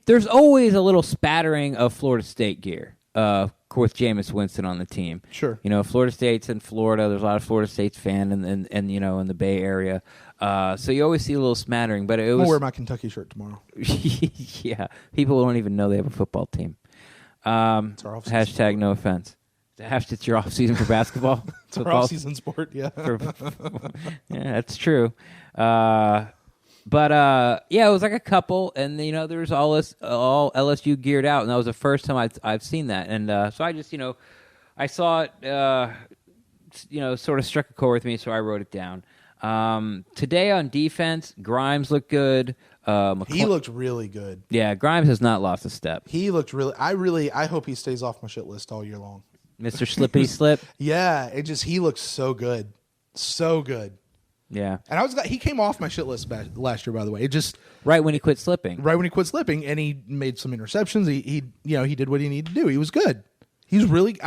there's always a little spattering of Florida State gear. Of course, Jameis Winston on the team. Sure. Florida State's in Florida. There's a lot of Florida State's fan and in the Bay Area. So you always see a little smattering. But it was. I'll wear my Kentucky shirt tomorrow. Yeah, people don't even know they have a football team. It's our off-season hashtag sport. No offense. It's your off season for basketball. It's our off-season sport. Yeah. Yeah, that's true. But it was like a couple, and there was all LSU geared out, and that was the first time I've seen that, and so I just I saw it, sort of struck a chord with me, so I wrote it down. Today on defense, Grimes looked good. He looked really good. Yeah, Grimes has not lost a step. He looked I hope he stays off my shit list all year long. Mr. Slippity Slip. Yeah, he looked so good, so good. Yeah, and he came off my shit list last year, by the way. It just right when he quit slipping. Right when he quit slipping, and he made some interceptions. He did what he needed to do. He was good. He's really.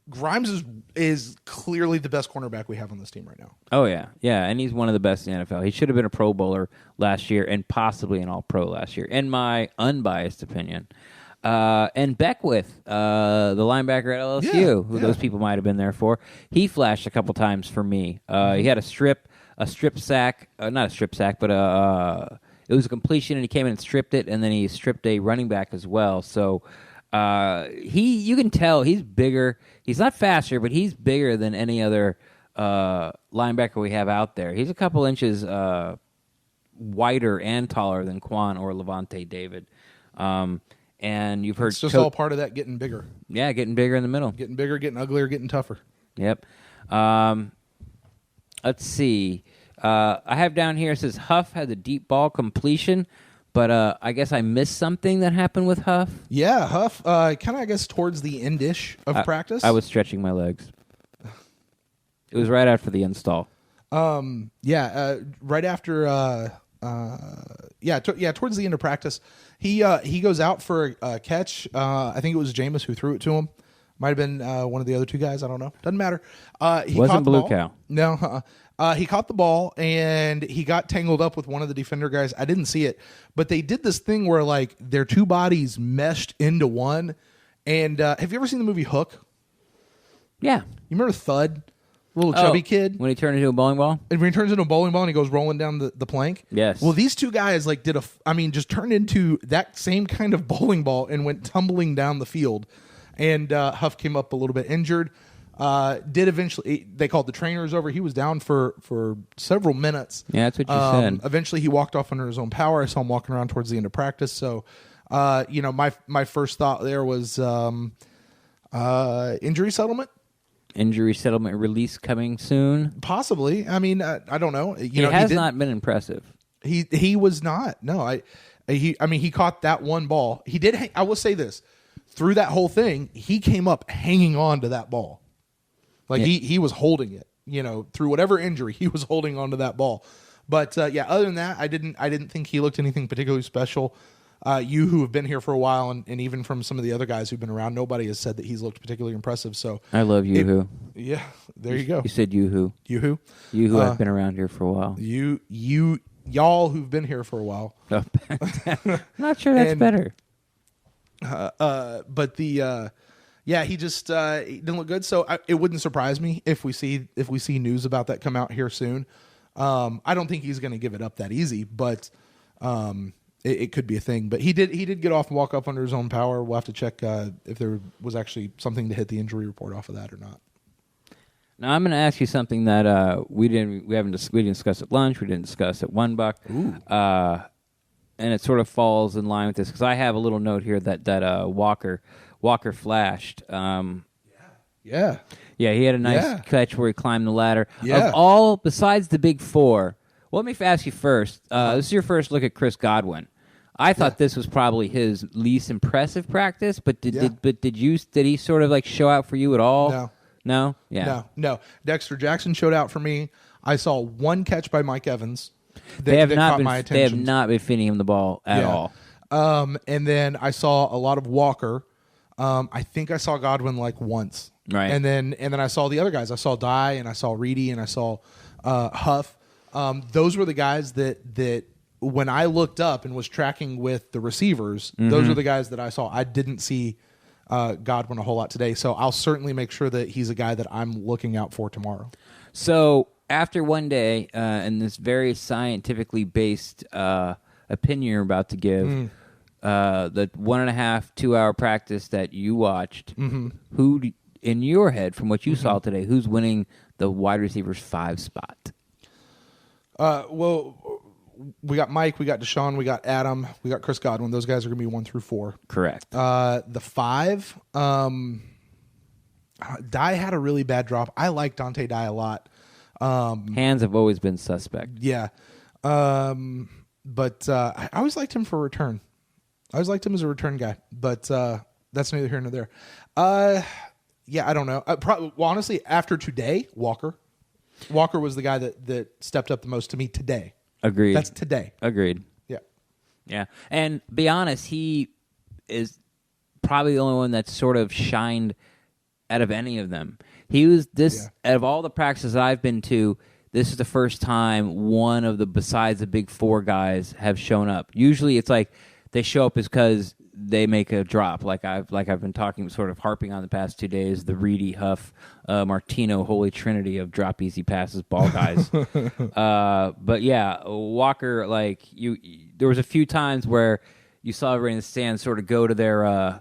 Grimes is clearly the best cornerback we have on this team right now. Oh yeah, and he's one of the best in the NFL. He should have been a Pro Bowler last year, and possibly an All Pro last year, in my unbiased opinion. And Beckwith, the linebacker at LSU, who those people might have been there for, he flashed a couple times for me. He had a strip sack, not a strip sack, but it was a completion, and he came in and stripped it, and then he stripped a running back as well. So you can tell he's bigger. He's not faster, but he's bigger than any other linebacker we have out there. He's a couple inches wider and taller than Quan or Levante David. And you've heard it's just all part of that getting bigger. Yeah, getting bigger in the middle. Getting bigger, getting uglier, getting tougher. Yep. Let's see. I have down here, it says Huff had the deep ball completion, but I guess I missed something that happened with Huff. Yeah, Huff, kind of, I guess, towards the end-ish of practice. I was stretching my legs. It was right after the install. Right after... towards the end of practice, he goes out for a catch. I think it was Jameis who threw it to him. Might have been one of the other two guys. I don't know. Doesn't matter. He wasn't Blue ball. Cow. No. He caught the ball, and he got tangled up with one of the defender guys. I didn't see it, but they did this thing where like their two bodies meshed into one. And have you ever seen the movie Hook? Yeah. You remember Thud? Little chubby kid. When he turned into a bowling ball? And when he turns into a bowling ball and he goes rolling down the plank? Yes. Well, these two guys like just turned into that same kind of bowling ball and went tumbling down the field. And Huff came up a little bit injured. Did eventually, they called the trainers over. He was down for several minutes. Yeah, that's what you said. Eventually he walked off under his own power. I saw him walking around towards the end of practice. So, my first thought there was injury settlement. injury settlement release coming soon? Possibly. I mean, I don't know. He has not been impressive. He was not. No, he caught that one ball. He did. I will say this: through that whole thing, he came up hanging on to that ball, like he was holding it. Through whatever injury, he was holding on to that ball. But other than that, I didn't think he looked anything particularly special. You who have been here for a while, and even from some of the other guys who've been around, nobody has said that he's looked particularly impressive. So I love you-hoo. Yeah, there you go. You said you-hoo. You-hoo? You-hoo have been around here for a while. Y'all who've been here for a while. Not sure that's better. But he just he didn't look good. So it wouldn't surprise me if we see news about that come out here soon. I don't think he's going to give it up that easy, but it could be a thing. But he did get off and walk up under his own power. We'll have to check if there was actually something to hit the injury report off of that or not. Now I'm going to ask you something that we didn't discuss at lunch. We didn't discuss at $1. And it sort of falls in line with this because I have a little note here that Walker flashed. Yeah, he had a nice catch where he climbed the ladder. Yeah. Of all besides the big four, well, let me ask you first. This is your first look at Chris Godwin. I thought this was probably his least impressive practice, but did he sort of like show out for you at all? No? Yeah. No. Dexter Jackson showed out for me. I saw one catch by Mike Evans. They have not been feeding him the ball at all. And then I saw a lot of Walker. I think I saw Godwin like once. Right. And then I saw the other guys. I saw Dye and I saw Reedy and I saw Huff. Those were the guys that when I looked up and was tracking with the receivers, those are the guys that I saw. I didn't see Godwin a whole lot today, so I'll certainly make sure that he's a guy that I'm looking out for tomorrow. So after one day, and this very scientifically based opinion you're about to give, the 1.5, 2 hour practice that you watched, who, in your head, from what you saw today, who's winning the wide receivers 5 spot? Well, we got Mike, we got Deshaun, we got Adam, we got Chris Godwin. Those guys are going to be 1 through 4. Correct. The 5, Dye had a really bad drop. I like Dante Dye a lot. Hands have always been suspect. Yeah. But I always liked him for a return. I always liked him as a return guy. But that's neither here nor there. I don't know. Honestly, after today, Walker was the guy that stepped up the most to me today. Agreed. That's today. Agreed. Yeah. Yeah. And be honest, he is probably the only one that sort of shined out of any of them. He was out of all the practices I've been to, this is the first time one of the, besides the big 4 guys, have shown up. Usually it's like they show up is because they make a drop, like I've been talking, sort of harping on the past 2 days, the Reedy, Huff, Martino, holy trinity of drop easy passes, ball guys. But yeah, Walker, like there was a few times where you saw everybody in the stands sort of go to the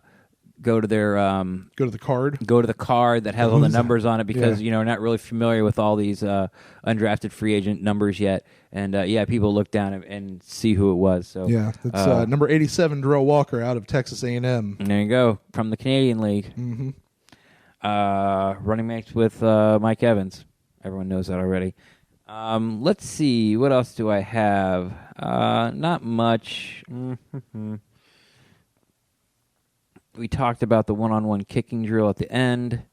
card that has all the numbers on it because not really familiar with all these undrafted free agent numbers yet, and people look down and see who it was. So that's number 87, Darrell Walker, out of Texas A&M. There you go, from the Canadian League. Running mates with Mike Evans. Everyone knows that already. Let's see, what else do I have? Not much. We talked about the one-on-one kicking drill at the end.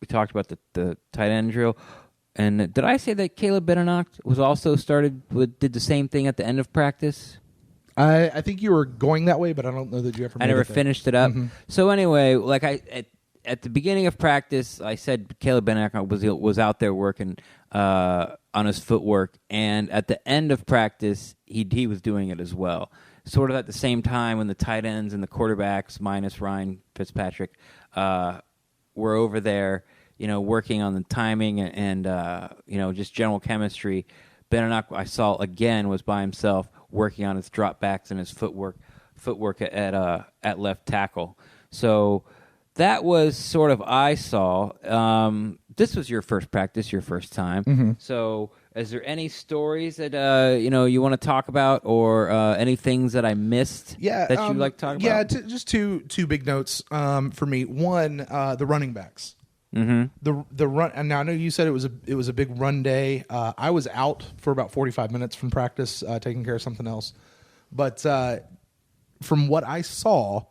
We talked about the tight end drill. And did I say that Caleb Benenocht was also did the same thing at the end of practice? I think you were going that way, but I don't know that you ever. I never finished it up. So anyway, like at the beginning of practice, I said Caleb Benenocht was out there working on his footwork, and at the end of practice, he was doing it as well. Sort of at the same time when the tight ends and the quarterbacks, minus Ryan Fitzpatrick, were over there, working on the timing and just general chemistry. Benenocht, I saw again, was by himself working on his drop backs and his footwork at left tackle. So that was sort of I saw. This was your first practice, your first time. So Is there any stories that you want to talk about, or any things that I missed? Yeah, that you like to talk about? Yeah, just two big notes for me. One, the running backs. Mm-hmm. The run, and now I know you said it was a big run day. I was out for about 45 minutes from practice, taking care of something else. But from what I saw,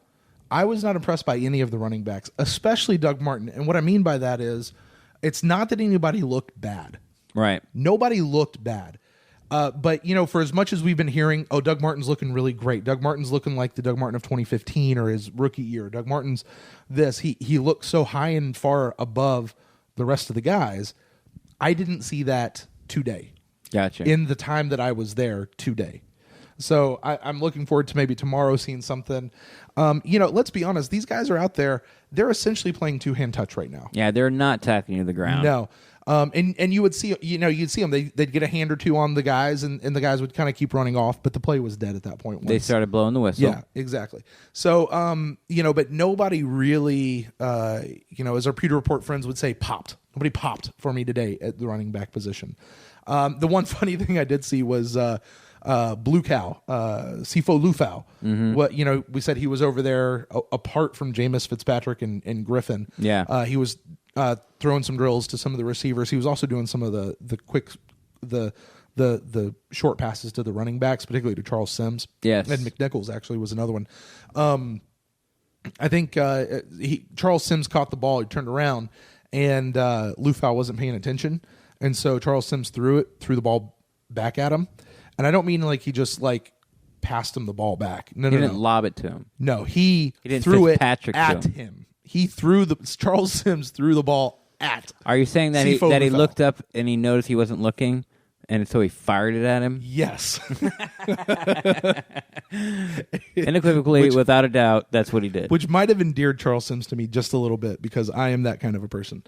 I was not impressed by any of the running backs, especially Doug Martin. And what I mean by that is, it's not that anybody looked bad. Right. Nobody looked bad. But, for as much as we've been hearing, Doug Martin's looking really great. Doug Martin's looking like the Doug Martin of 2015 or his rookie year. Doug Martin's this. He looks so high and far above the rest of the guys. I didn't see that today. Gotcha. In the time that I was there today. So I'm looking forward to maybe tomorrow seeing something. Let's be honest. These guys are out there. They're essentially playing two-hand touch right now. Yeah, they're not tackling you to the ground. No. And you would see, you'd see them. They'd get a hand or two on the guys, and the guys would kind of keep running off, but the play was dead at that point. They started blowing the whistle. Yeah, exactly. So, but nobody really, as our Pewter Report friends would say, popped. Nobody popped for me today at the running back position. The one funny thing I did see was Blue Cow, Sifo Lufau. Mm-hmm. What we said he was over there apart from Jameis Fitzpatrick and Griffin. Yeah, he was throwing some drills to some of the receivers. He was also doing some of the quick the short passes to the running backs, particularly to Charles Sims. Yes, and McNichols actually was another one. I think Charles Sims caught the ball. He turned around, and Lufau wasn't paying attention, and so Charles Sims threw the ball back at him. And I don't mean like he just passed him the ball back. No, he no, didn't lob it to him. No, he didn't threw it Fitzpatrick at to him. He threw Charles Sims threw the ball at. Are you saying that he looked up and he noticed he wasn't looking, and so he fired it at him? Yes. Unequivocally, without a doubt, that's what he did. Which might have endeared Charles Sims to me just a little bit, because I am that kind of a person.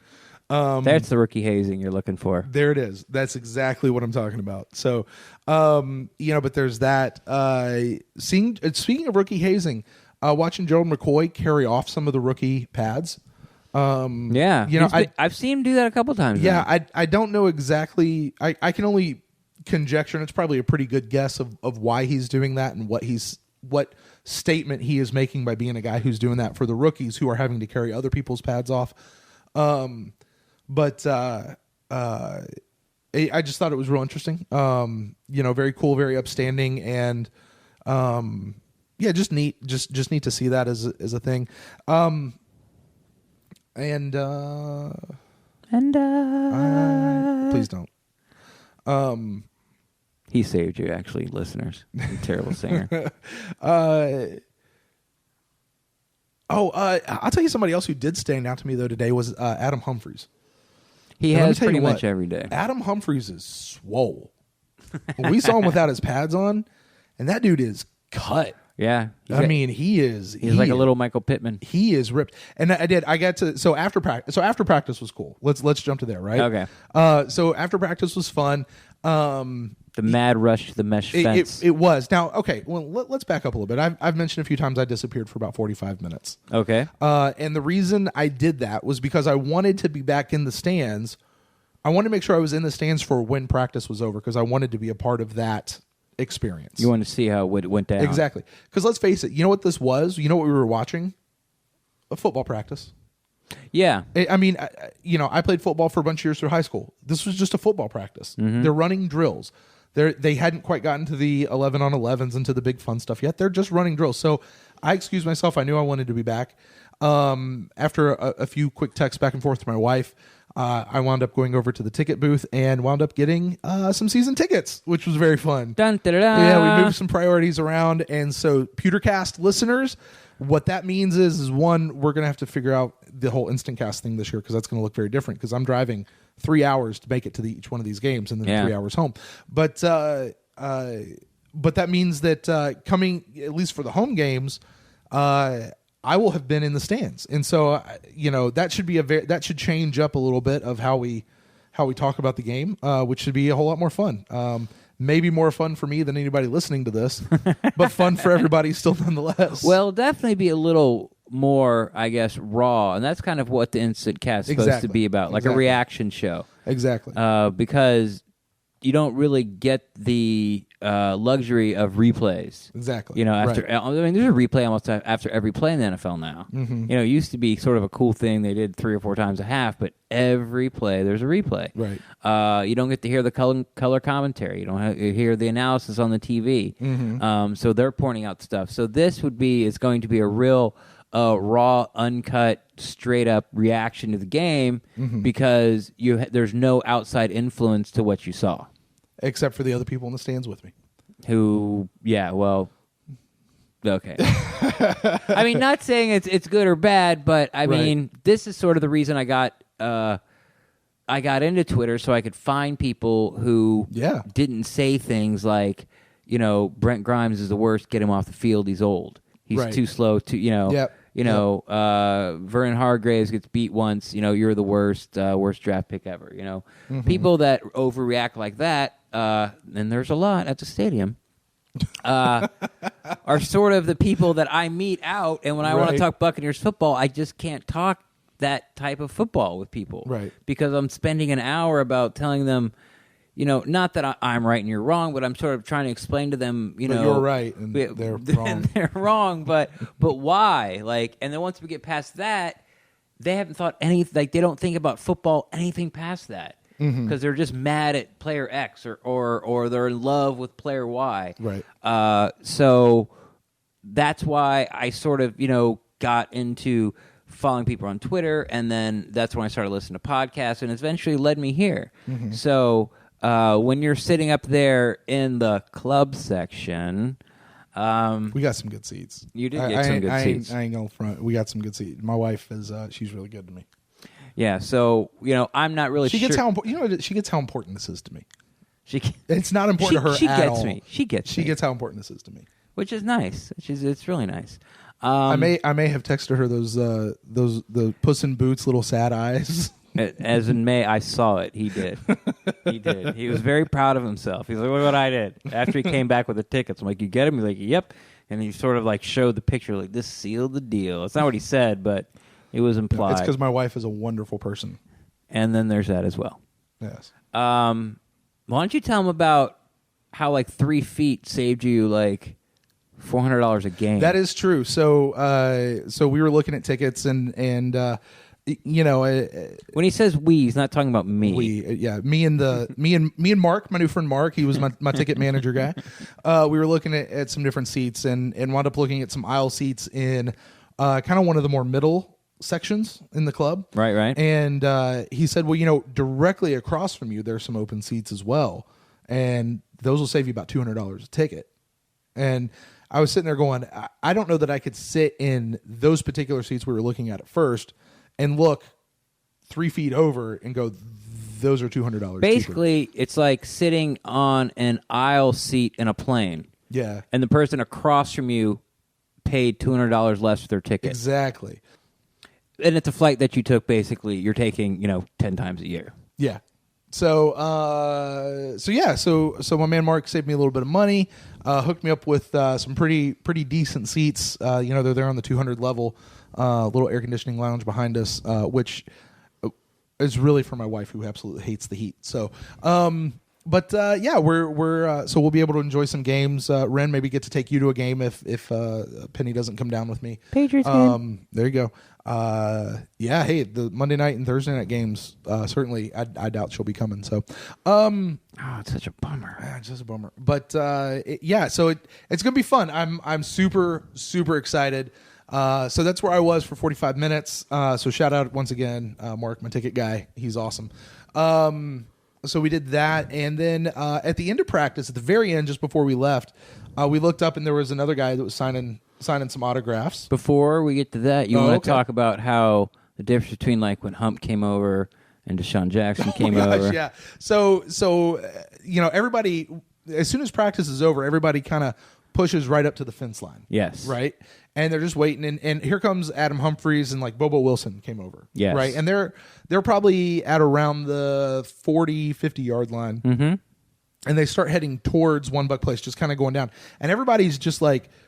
That's the rookie hazing you're looking for. There it is. That's exactly what I'm talking about. So, but there's that. Speaking of rookie hazing, watching Gerald McCoy carry off some of the rookie pads. I've seen him do that a couple times. Yeah, now. I don't know exactly. I can only conjecture, and it's probably a pretty good guess of why he's doing that and what statement he is making by being a guy who's doing that for the rookies who are having to carry other people's pads off. But I just thought it was real interesting. Very cool, very upstanding, and just neat. Just neat to see that as a thing. Please don't. He saved you, actually, listeners. You're a terrible singer. I'll tell you somebody else who did stand out to me though today was Adam Humphries. He has pretty much every day. Adam Humphries is swole. When we saw him without his pads on, and that dude is cut. Yeah. He is. He's like a little Michael Pittman. He is ripped. And I got to after practice was cool. Let's jump to there, right? Okay. So after practice was fun. The mad rush to the mesh fence. It was. Now, okay, well, let's back up a little bit. I've mentioned a few times I disappeared for about 45 minutes. Okay. And the reason I did that was because I wanted to be back in the stands. I wanted to make sure I was in the stands for when practice was over, because I wanted to be a part of that experience. You wanted to see how it went down. Exactly. Because let's face it, you know what this was? You know what we were watching? A football practice. Yeah. I played football for a bunch of years through high school. This was just a football practice. Mm-hmm. They're running drills. They hadn't quite gotten to the 11-on-11s and to the big fun stuff yet. They're just running drills. So I excused myself. I knew I wanted to be back. After a few quick texts back and forth to my wife, I wound up going over to the ticket booth and wound up getting some season tickets, which was very fun. Dun, da, da, da. Yeah, we moved some priorities around. And so PewterCast listeners, what that means is one, we're going to have to figure out the whole instant cast thing this year, because that's going to look very different, because I'm driving 3 hours to make it to each one of these games and then 3 hours home. But that means that coming, at least for the home games, I will have been in the stands. And so, that should be that should change up a little bit of how we talk about the game, which should be a whole lot more fun. Maybe more fun for me than anybody listening to this, but fun for everybody still nonetheless. Well, definitely be a little more, I guess, raw, and that's kind of what the instant cast is supposed to be about, like a reaction show. Exactly. Because you don't really get the luxury of replays. Exactly. After Right. I mean, there's a replay almost after every play in the NFL now. Mm-hmm. It used to be sort of a cool thing they did 3 or 4 times a half, but every play there's a replay. Right. You don't get to hear the color commentary. You don't hear the analysis on the TV. Mm-hmm. So they're pointing out stuff. So this is going to be a real raw, uncut, straight up reaction to the game because there's no outside influence to what you saw. Except for the other people in the stands with me. Okay. I mean, not saying it's good or bad, but I mean, this is sort of the reason I got into Twitter, so I could find people who didn't say things like, Brent Grimes is the worst. Get him off the field. He's old. He's too slow. Vernon Hargraves gets beat once. You're the worst draft pick ever. People that overreact like that, and there's a lot at the stadium, are sort of the people that I meet out. And when I want to talk Buccaneers football, I just can't talk that type of football with people, right? Because I'm spending an hour about telling them. Not that I'm right and you're wrong, but I'm sort of trying to explain to them, but you're right and they're wrong. And they're wrong, but why? And then once we get past that, they haven't thought anything. They don't think about football anything past that because they're just mad at player X or they're in love with player Y. Right. So that's why I sort of got into following people on Twitter, and then that's when I started listening to podcasts, and eventually led me here. So. When you're sitting up there in the club section, we got some good seats. You did get some good seats. I ain't going front. We got some good seats. My wife is she's really good to me. Yeah, so I'm not really. She sure. gets how she gets how important this is to me. It's not important to her. She at gets all. me. She gets how important this is to me, which is nice. It's really nice. I may have texted her the Puss in Boots little sad eyes. As in May, I saw it. He did. He was very proud of himself. He's like, look what I did. After he came back with the tickets, I'm like, you get him? He's like, yep. And he sort of showed the picture, like, this sealed the deal. It's not what he said, but it was implied. It's because my wife is a wonderful person. And then there's that as well. Yes. Why don't you tell him about how 3 feet saved you $400 a game? That is true. So we were looking at tickets and when he says we, he's not talking about me. Me and Mark, my new friend Mark, he was my ticket manager guy. We were looking at some different seats and wound up looking at some aisle seats in kind of one of the more middle sections in the club. Right. And he said, well, directly across from you, there's some open seats as well, and those will save you about $200 a ticket. And I was sitting there going, I don't know that I could sit in those particular seats we were looking at first and look 3 feet over and go, those are $200 Basically, cheaper. It's like sitting on an aisle seat in a plane. Yeah. And the person across from you paid $200 less for their ticket. Exactly. And it's a flight that you took, basically, you're taking, 10 times a year. Yeah. So my man Mark saved me a little bit of money, hooked me up with some pretty decent seats. They're there on the 200 level, little air conditioning lounge behind us, which is really for my wife who absolutely hates the heat. So, we're so we'll be able to enjoy some games. Ren, maybe get to take you to a game if Penny doesn't come down with me. Patriots game. There you go. Hey, the Monday night and Thursday night games, certainly I doubt she'll be coming. So, it's such a bummer. It's just a bummer. But so it's gonna be fun. I'm super excited. So that's where I was for 45 minutes. So shout out once again, Mark, my ticket guy. He's awesome. So we did that, and then at the end of practice, at the very end, just before we left, we looked up and there was another guy that was signing some autographs. Before we get to that, you want to talk about how the difference between when Hump came over and Deshaun Jackson came over. Yeah. So everybody, as soon as practice is over, everybody kind of pushes right up to the fence line. Yes. Right? And they're just waiting, and here comes Adam Humphries and Bobo Wilson came over. Yes. Right? And they're probably at around the 40, 50 yard line. Mm-hmm. And they start heading towards One Buck Place, just kind of going down. And everybody's just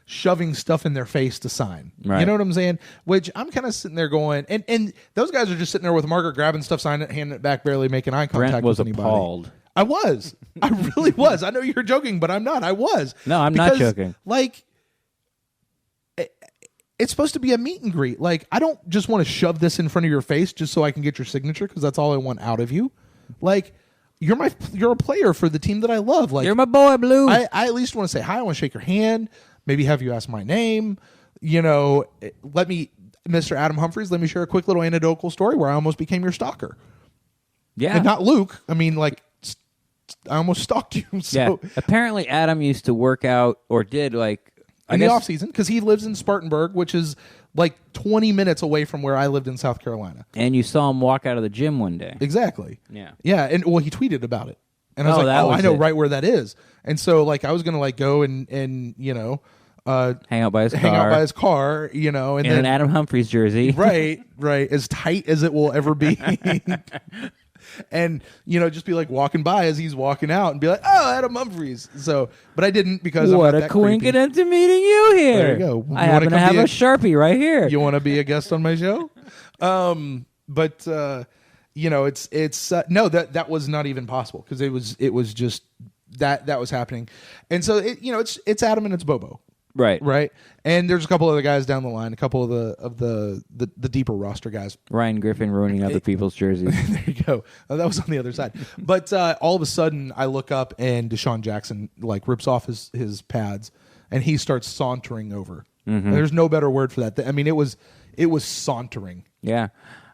shoving stuff in their face to sign. Right. You know what I'm saying? Which I'm kind of sitting there going, and those guys are just sitting there with a marker, grabbing stuff, signing it, handing it back, barely making eye contact Brent was with anybody. appalled. I was. I really was. I know you're joking, but I'm not. I was. No, I'm not joking. Like, it's supposed to be a meet and greet. Like, I don't just want to shove this in front of your face just so I can get your signature, because that's all I want out of you. Like, you're a player for the team that I love. Like, You're my boy, Blue. I at least want to say hi. I want to shake your hand. Maybe have you ask my name. You know, Mr. Adam Humphries, let me share a quick little anecdotal story where I almost became your stalker. Yeah. And not Luke. I mean, like, I almost stalked you. So. Yeah. Apparently, Adam used to work out, or did, like, In the off season, because he lives in Spartanburg, which is like 20 minutes away from where I lived in South Carolina. And you saw him walk out of the gym one day. Exactly. Yeah. Yeah, and well, he tweeted about it, and I was like, I know right where that is. And so, like, I was gonna like go and you know, hang out by his car, you know, and in then an Adam Humphries jersey, right, as tight as it will ever be. And, you know, just be like walking by as he's walking out and be like, oh, Adam Humphries. So, but I didn't, because what I'm not a that coincidence to meeting you here. There you go. I happen to have a Sharpie right here. You want to be a guest on my show? But you know, it's no, that was not even possible, because it was just that was happening. And so it's Adam and it's Bobo. Right. And there's a couple other guys down the line, a couple of the deeper roster guys. Ryan Griffin ruining other people's jerseys. There you go. That was on the other side. But all of a sudden, I look up and Deshaun Jackson like rips off his pads, and he starts sauntering over. Mm-hmm. There's no better word for that. I mean, it was sauntering. Yeah.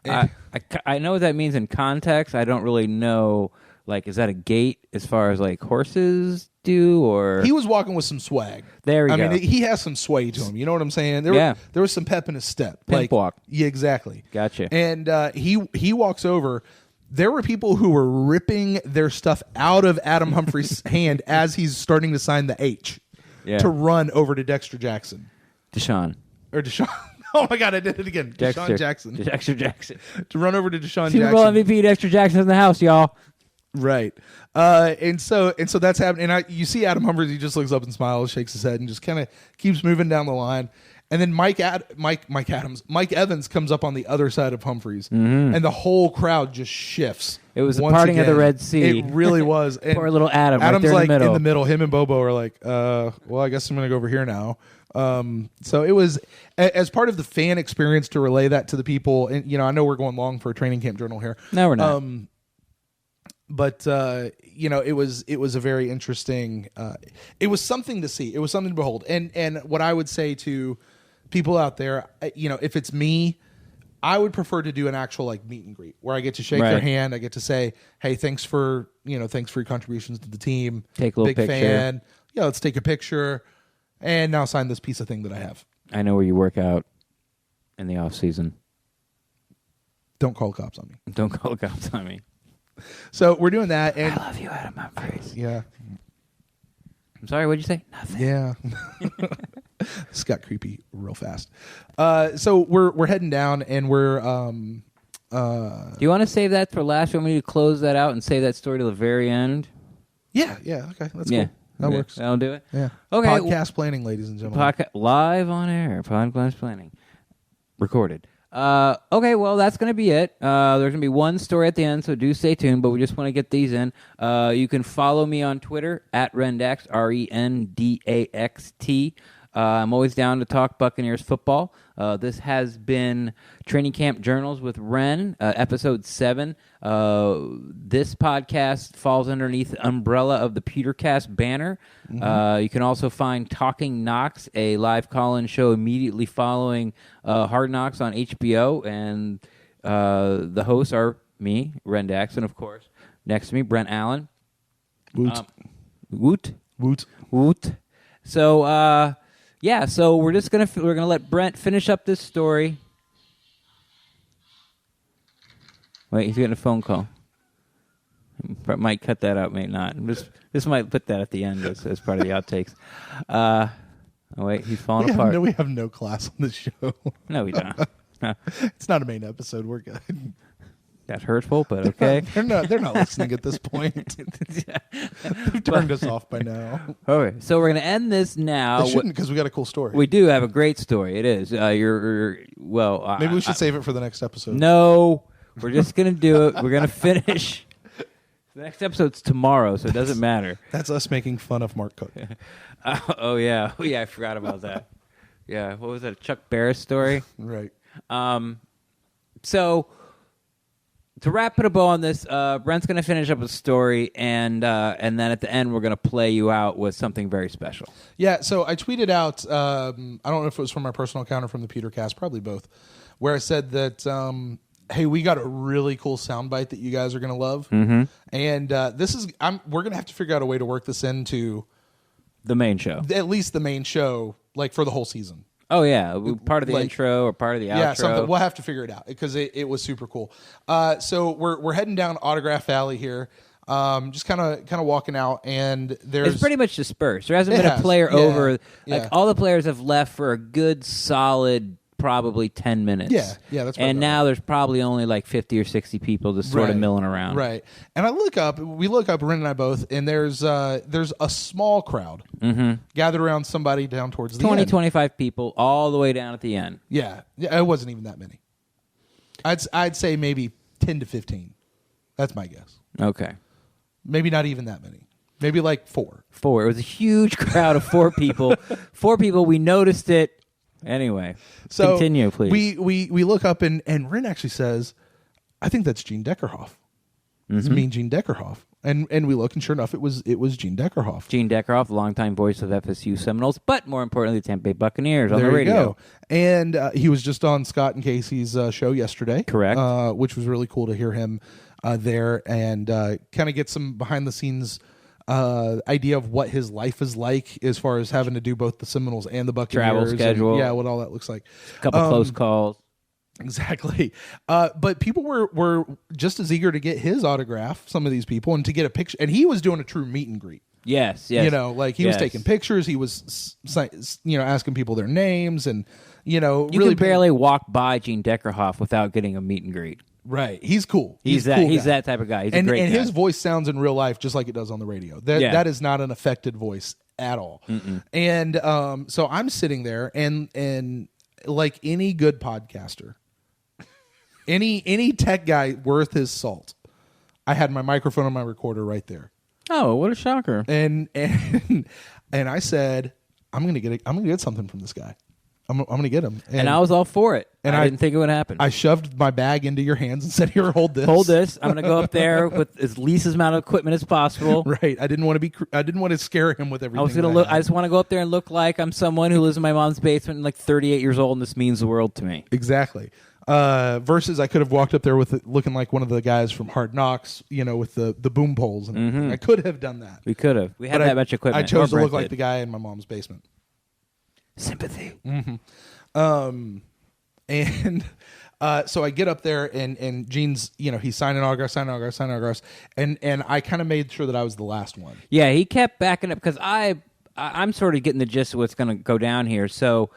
I know what that means in context. I don't really know. Like, is that a gait as far as like horses do, or he was walking with some swag? There we go. I mean, he has some sway to him. You know what I'm saying? There was some pep in his step. Pimp walk. Yeah, exactly. Gotcha. And he walks over. There were people who were ripping their stuff out of Adam Humphries' hand as he's starting to sign the H to run over to Dexter Jackson. Deshaun. Oh my God, I did it again. Dexter Deshaun Jackson. Jackson. To run over to Deshaun Super Bowl Jackson. MVP Dexter Jackson's in the house, y'all. Right. And so that's happening. And you see Adam Humphries, he just looks up and smiles, shakes his head, and just kind of keeps moving down the line. And then Mike Evans comes up on the other side of Humphries, and the whole crowd just shifts. It was the parting of the Red Sea. It really was. And poor little Adam. Adam's right there like in the middle. Him and Bobo are like, well, I guess I'm going to go over here now. So it was as part of the fan experience to relay that to the people. And, you know, I know we're going long for a training camp journal here. No, we're not. But you know, it was a very interesting. It was something to see. It was something to behold. And what I would say to people out there, you know, if it's me, I would prefer to do an actual like meet and greet where I get to shake their hand. I get to say, hey, thanks for your contributions to the team. Take a little big picture. Fan. Yeah, let's take a picture. And now sign this piece of thing that I have. I know where you work out in the off season. Don't call cops on me. Don't call cops on me. So we're doing that, and I love you, Adam Humphries. Yeah. I'm sorry. What'd you say? Nothing. Yeah. This got creepy real fast. So we're heading down, and we're. Do you want to save that for last? You want me to close that out and save that story to the very end? Yeah. Okay. That's cool. That works. That'll do it. Yeah. Okay. Podcast planning, ladies and gentlemen. Live on air. Podcast planning. Recorded. Okay, well, that's going to be it. There's going to be one story at the end, so do stay tuned, but we just want to get these in. You can follow me on Twitter, at Rendaxt, RENDAXT. I'm always down to talk Buccaneers football. This has been Training Camp Journals with Ren, episode 7. This podcast falls underneath the umbrella of the PewterCast banner. Mm-hmm. You can also find Talking Knocks, a live call-in show immediately following Hard Knocks on HBO, and the hosts are me, Ren Dax, and of course, next to me, Brent Allen. Woot. So, yeah, so we're gonna let Brent finish up this story. Wait, he's getting a phone call. Brent might cut that out, may not. This might put that at the end as part of the outtakes. Oh wait, he's falling apart. We have no class on this show. No, we don't. No. It's not a main episode. We're good. That's hurtful, but okay. They're not listening at this point. They've turned us off by now. Okay, so we're going to end this now. They shouldn't, because we got a cool story. We do have a great story. It is. Maybe we should save it for the next episode. No, we're just going to do it. We're going to finish The next episode's tomorrow, so it doesn't matter. That's us making fun of Mark Cook. Oh yeah, I forgot about that. Yeah, what was that? A Chuck Barris story? Right. So to wrap it a bow on this, Brent's going to finish up a story, and then at the end we're going to play you out with something very special. Yeah, so I tweeted out, I don't know if it was from my personal account or from the PewterCast, probably both, where I said that, hey, we got a really cool soundbite that you guys are going to love. Mm-hmm. And we're going to have to figure out a way to work this into the main show. At least the main show, like for the whole season. Oh, yeah. Part of the intro or part of the outro. Yeah, something. We'll have to figure it out because it was super cool. So we're heading down Autograph Alley here, just kind of walking out, and it's pretty much dispersed. There hasn't been a player over. Yeah. All the players have left for a good, solid, probably 10 minutes. Yeah, that's right. And now there's probably only like 50 or 60 people just sort of milling around. Right. And we look up, Ren and I both, and there's a small crowd gathered around somebody down towards the 20, end. 25 people all the way down at the end. Yeah, it wasn't even that many. I'd say maybe 10 to 15. That's my guess. Okay. Maybe not even that many. Maybe like 4. 4. It was a huge crowd of 4 people. 4 people. We noticed it. Anyway, so continue, please. We look up, and Ren actually says, I think that's Gene Deckerhoff. It's Mean Gene Deckerhoff. And we look, and sure enough, it was Gene Deckerhoff. Gene Deckerhoff, longtime voice of FSU Seminoles, but more importantly, the Tampa Bay Buccaneers on the radio. There you go. And he was just on Scott and Casey's show yesterday. Correct. Which was really cool to hear him there and kind of get some behind-the-scenes idea of what his life is like as far as having to do both the Seminoles and the Buccaneers. Travel schedule. And, what all that looks like. A couple close calls. Exactly. But people were just as eager to get his autograph, some of these people, and to get a picture. And he was doing a true meet and greet. Yes. He was taking pictures. He was, asking people their names and, you really can barely walk by Gene Deckerhoff without getting a meet and greet. Right. He's cool. He's that type of guy. He's a great guy. And his voice sounds in real life just like it does on the radio. That is not an affected voice at all. Mm-mm. And so I'm sitting there and like any good podcaster, any tech guy worth his salt, I had my microphone and my recorder right there. Oh, what a shocker. And I said, I'm gonna get something from this guy. I'm gonna get him, and I was all for it. And I didn't think it would happen. I shoved my bag into your hands and said, "Here, hold this. Hold this. I'm gonna go up there with as least amount of equipment as possible." Right. I didn't want to scare him with everything. I just want to go up there and look like I'm someone who lives in my mom's basement and like 38 years old, and this means the world to me. Exactly. Versus, I could have walked up there with it looking like one of the guys from Hard Knocks, with the boom poles, and everything. I could have done that. We could have. We had that much equipment. I chose to look like the guy in my mom's basement. Sympathy. Mm-hmm. So I get up there and Gene's, he's signing autographs, and I kind of made sure that I was the last one. Yeah, he kept backing up because I'm sort of getting the gist of what's going to go down here. So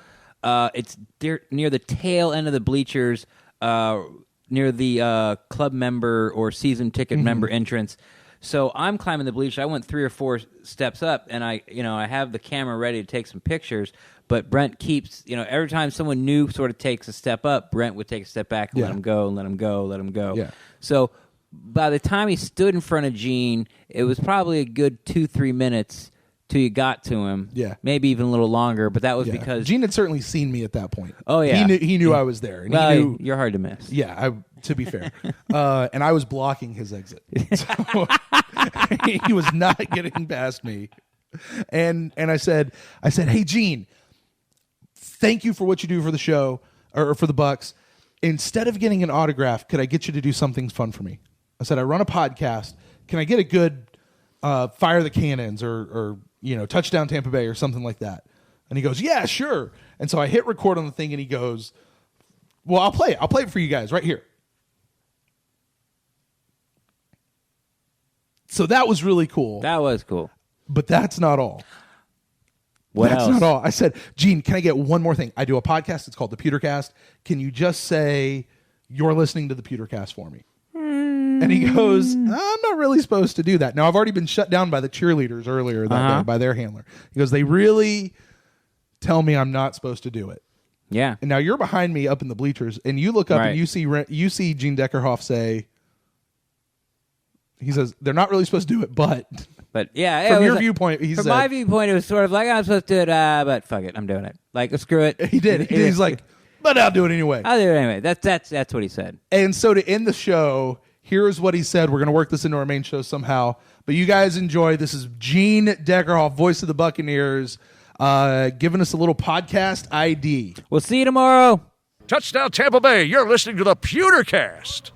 it's near the tail end of the bleachers, near the club member or season ticket member entrance. So I'm climbing the bleachers. I went 3 or 4 steps up, and I have the camera ready to take some pictures. But Brent keeps, every time someone new sort of takes a step up, Brent would take a step back and let him go, and let him go, let him go. Yeah. So by the time he stood in front of Gene, it was probably a good 2-3 minutes till you got to him. Yeah. Maybe even a little longer, but that was because Gene had certainly seen me at that point. Oh, yeah. He knew I was there. And well, he knew, you're hard to miss. Yeah, to be fair. And I was blocking his exit. So he was not getting past me. And I said, "Hey, Gene, thank you for what you do for the show or for the Bucks. Instead of getting an autograph, could I get you to do something fun for me?" I said, "I run a podcast. Can I get a good Fire the Cannons or Touchdown Tampa Bay or something like that?" And he goes, "Yeah, sure." And so I hit record on the thing, and he goes, "Well, I'll play it. I'll play it for you guys right here." So that was really cool. That was cool. But that's not all. That's not all. I said, "Gene, can I get one more thing? I do a podcast. It's called the PewterCast. Can you just say you're listening to the PewterCast for me?" And he goes, "I'm not really supposed to do that." Now, I've already been shut down by the cheerleaders earlier that day, by their handler. He goes, "They really tell me I'm not supposed to do it." Yeah. And now you're behind me up in the bleachers, and you look up and you see Gene Deckerhoff say, He says they're not really supposed to do it, but yeah, from it your was- viewpoint, he from said my viewpoint, it was sort of like I'm supposed to do it, but fuck it, I'm doing it. Like screw it. he did. He's like, but I'll do it anyway. I'll do it anyway. That's what he said. And so to end the show, here's what he said. We're going to work this into our main show somehow. But you guys enjoy. This is Gene Deckerhoff, voice of the Buccaneers, giving us a little podcast ID. We'll see you tomorrow. Touchdown Tampa Bay, you're listening to the PewterCast.